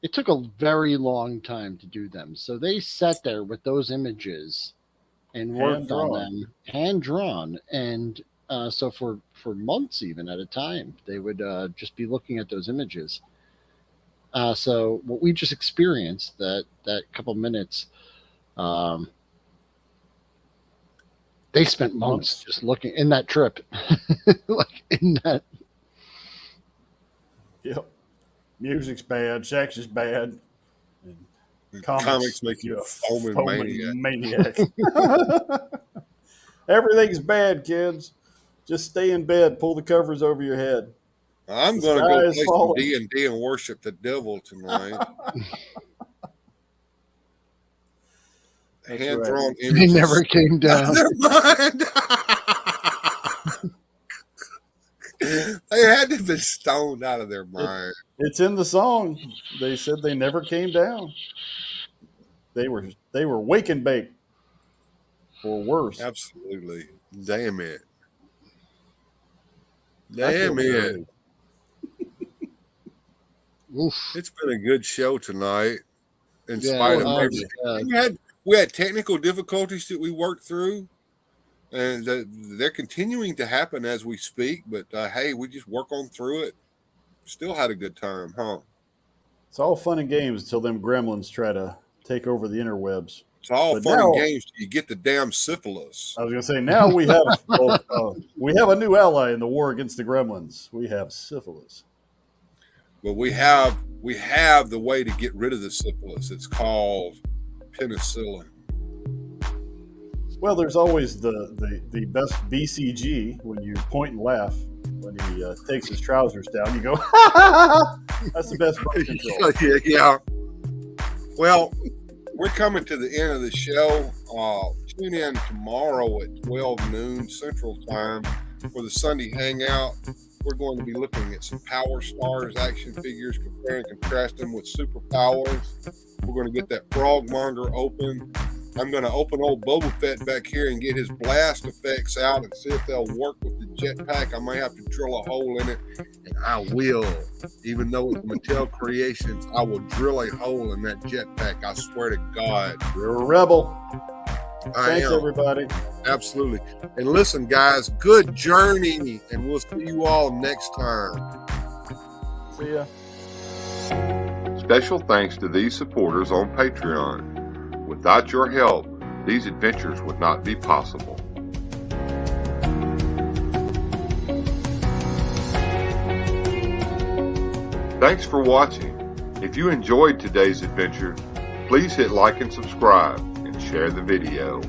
it took a very long time to do them. So they sat there with those images and worked on them, hand drawn, and so for months even at a time, they would just be looking at those images. So what we just experienced that couple minutes, they spent months just looking in that trip, like in that. Yep. Music's bad, sex is bad, and comics make you a foaming maniac. Everything's bad, kids. Just stay in bed, pull the covers over your head. I'm going to go play some D&D and worship the devil tonight. Hand-drawn images. They never came down. Never mind. They had to have been stoned out of their mind. It's in the song. They said they never came down. They were wake and bake, or worse. Absolutely. Damn it. Damn it. It's been a good show tonight. In spite of everything. We had technical difficulties that we worked through. And they're continuing to happen as we speak, but hey, we just work on through it. Still had a good time, huh? It's all fun and games until them gremlins try to take over the interwebs. It's all fun and games till you get the damn syphilis. I was going to say, now we have a new ally in the war against the gremlins. We have syphilis. But we have the way to get rid of the syphilis. It's called penicillin. Well, there's always the best BCG when you point and laugh. When he takes his trousers down, you go, that's the best birth control. Yeah. Well, we're coming to the end of the show. Tune in tomorrow at 12 noon Central Time for the Sunday Hangout. We're going to be looking at some Power Stars action figures, compare and contrast them with superpowers. We're going to get that Frogmonger open. I'm going to open old Boba Fett back here and get his blast effects out and see if they'll work with the jetpack. I may have to drill a hole in it, and I will. Even though it's Mattel Creations, I will drill a hole in that jetpack. I swear to God. You're a rebel. Thanks, everybody. Absolutely. And listen, guys, good journey, and we'll see you all next time. See ya. Special thanks to these supporters on Patreon. Without your help, these adventures would not be possible. Thanks for watching. If you enjoyed today's adventure, please hit like and subscribe and share the video.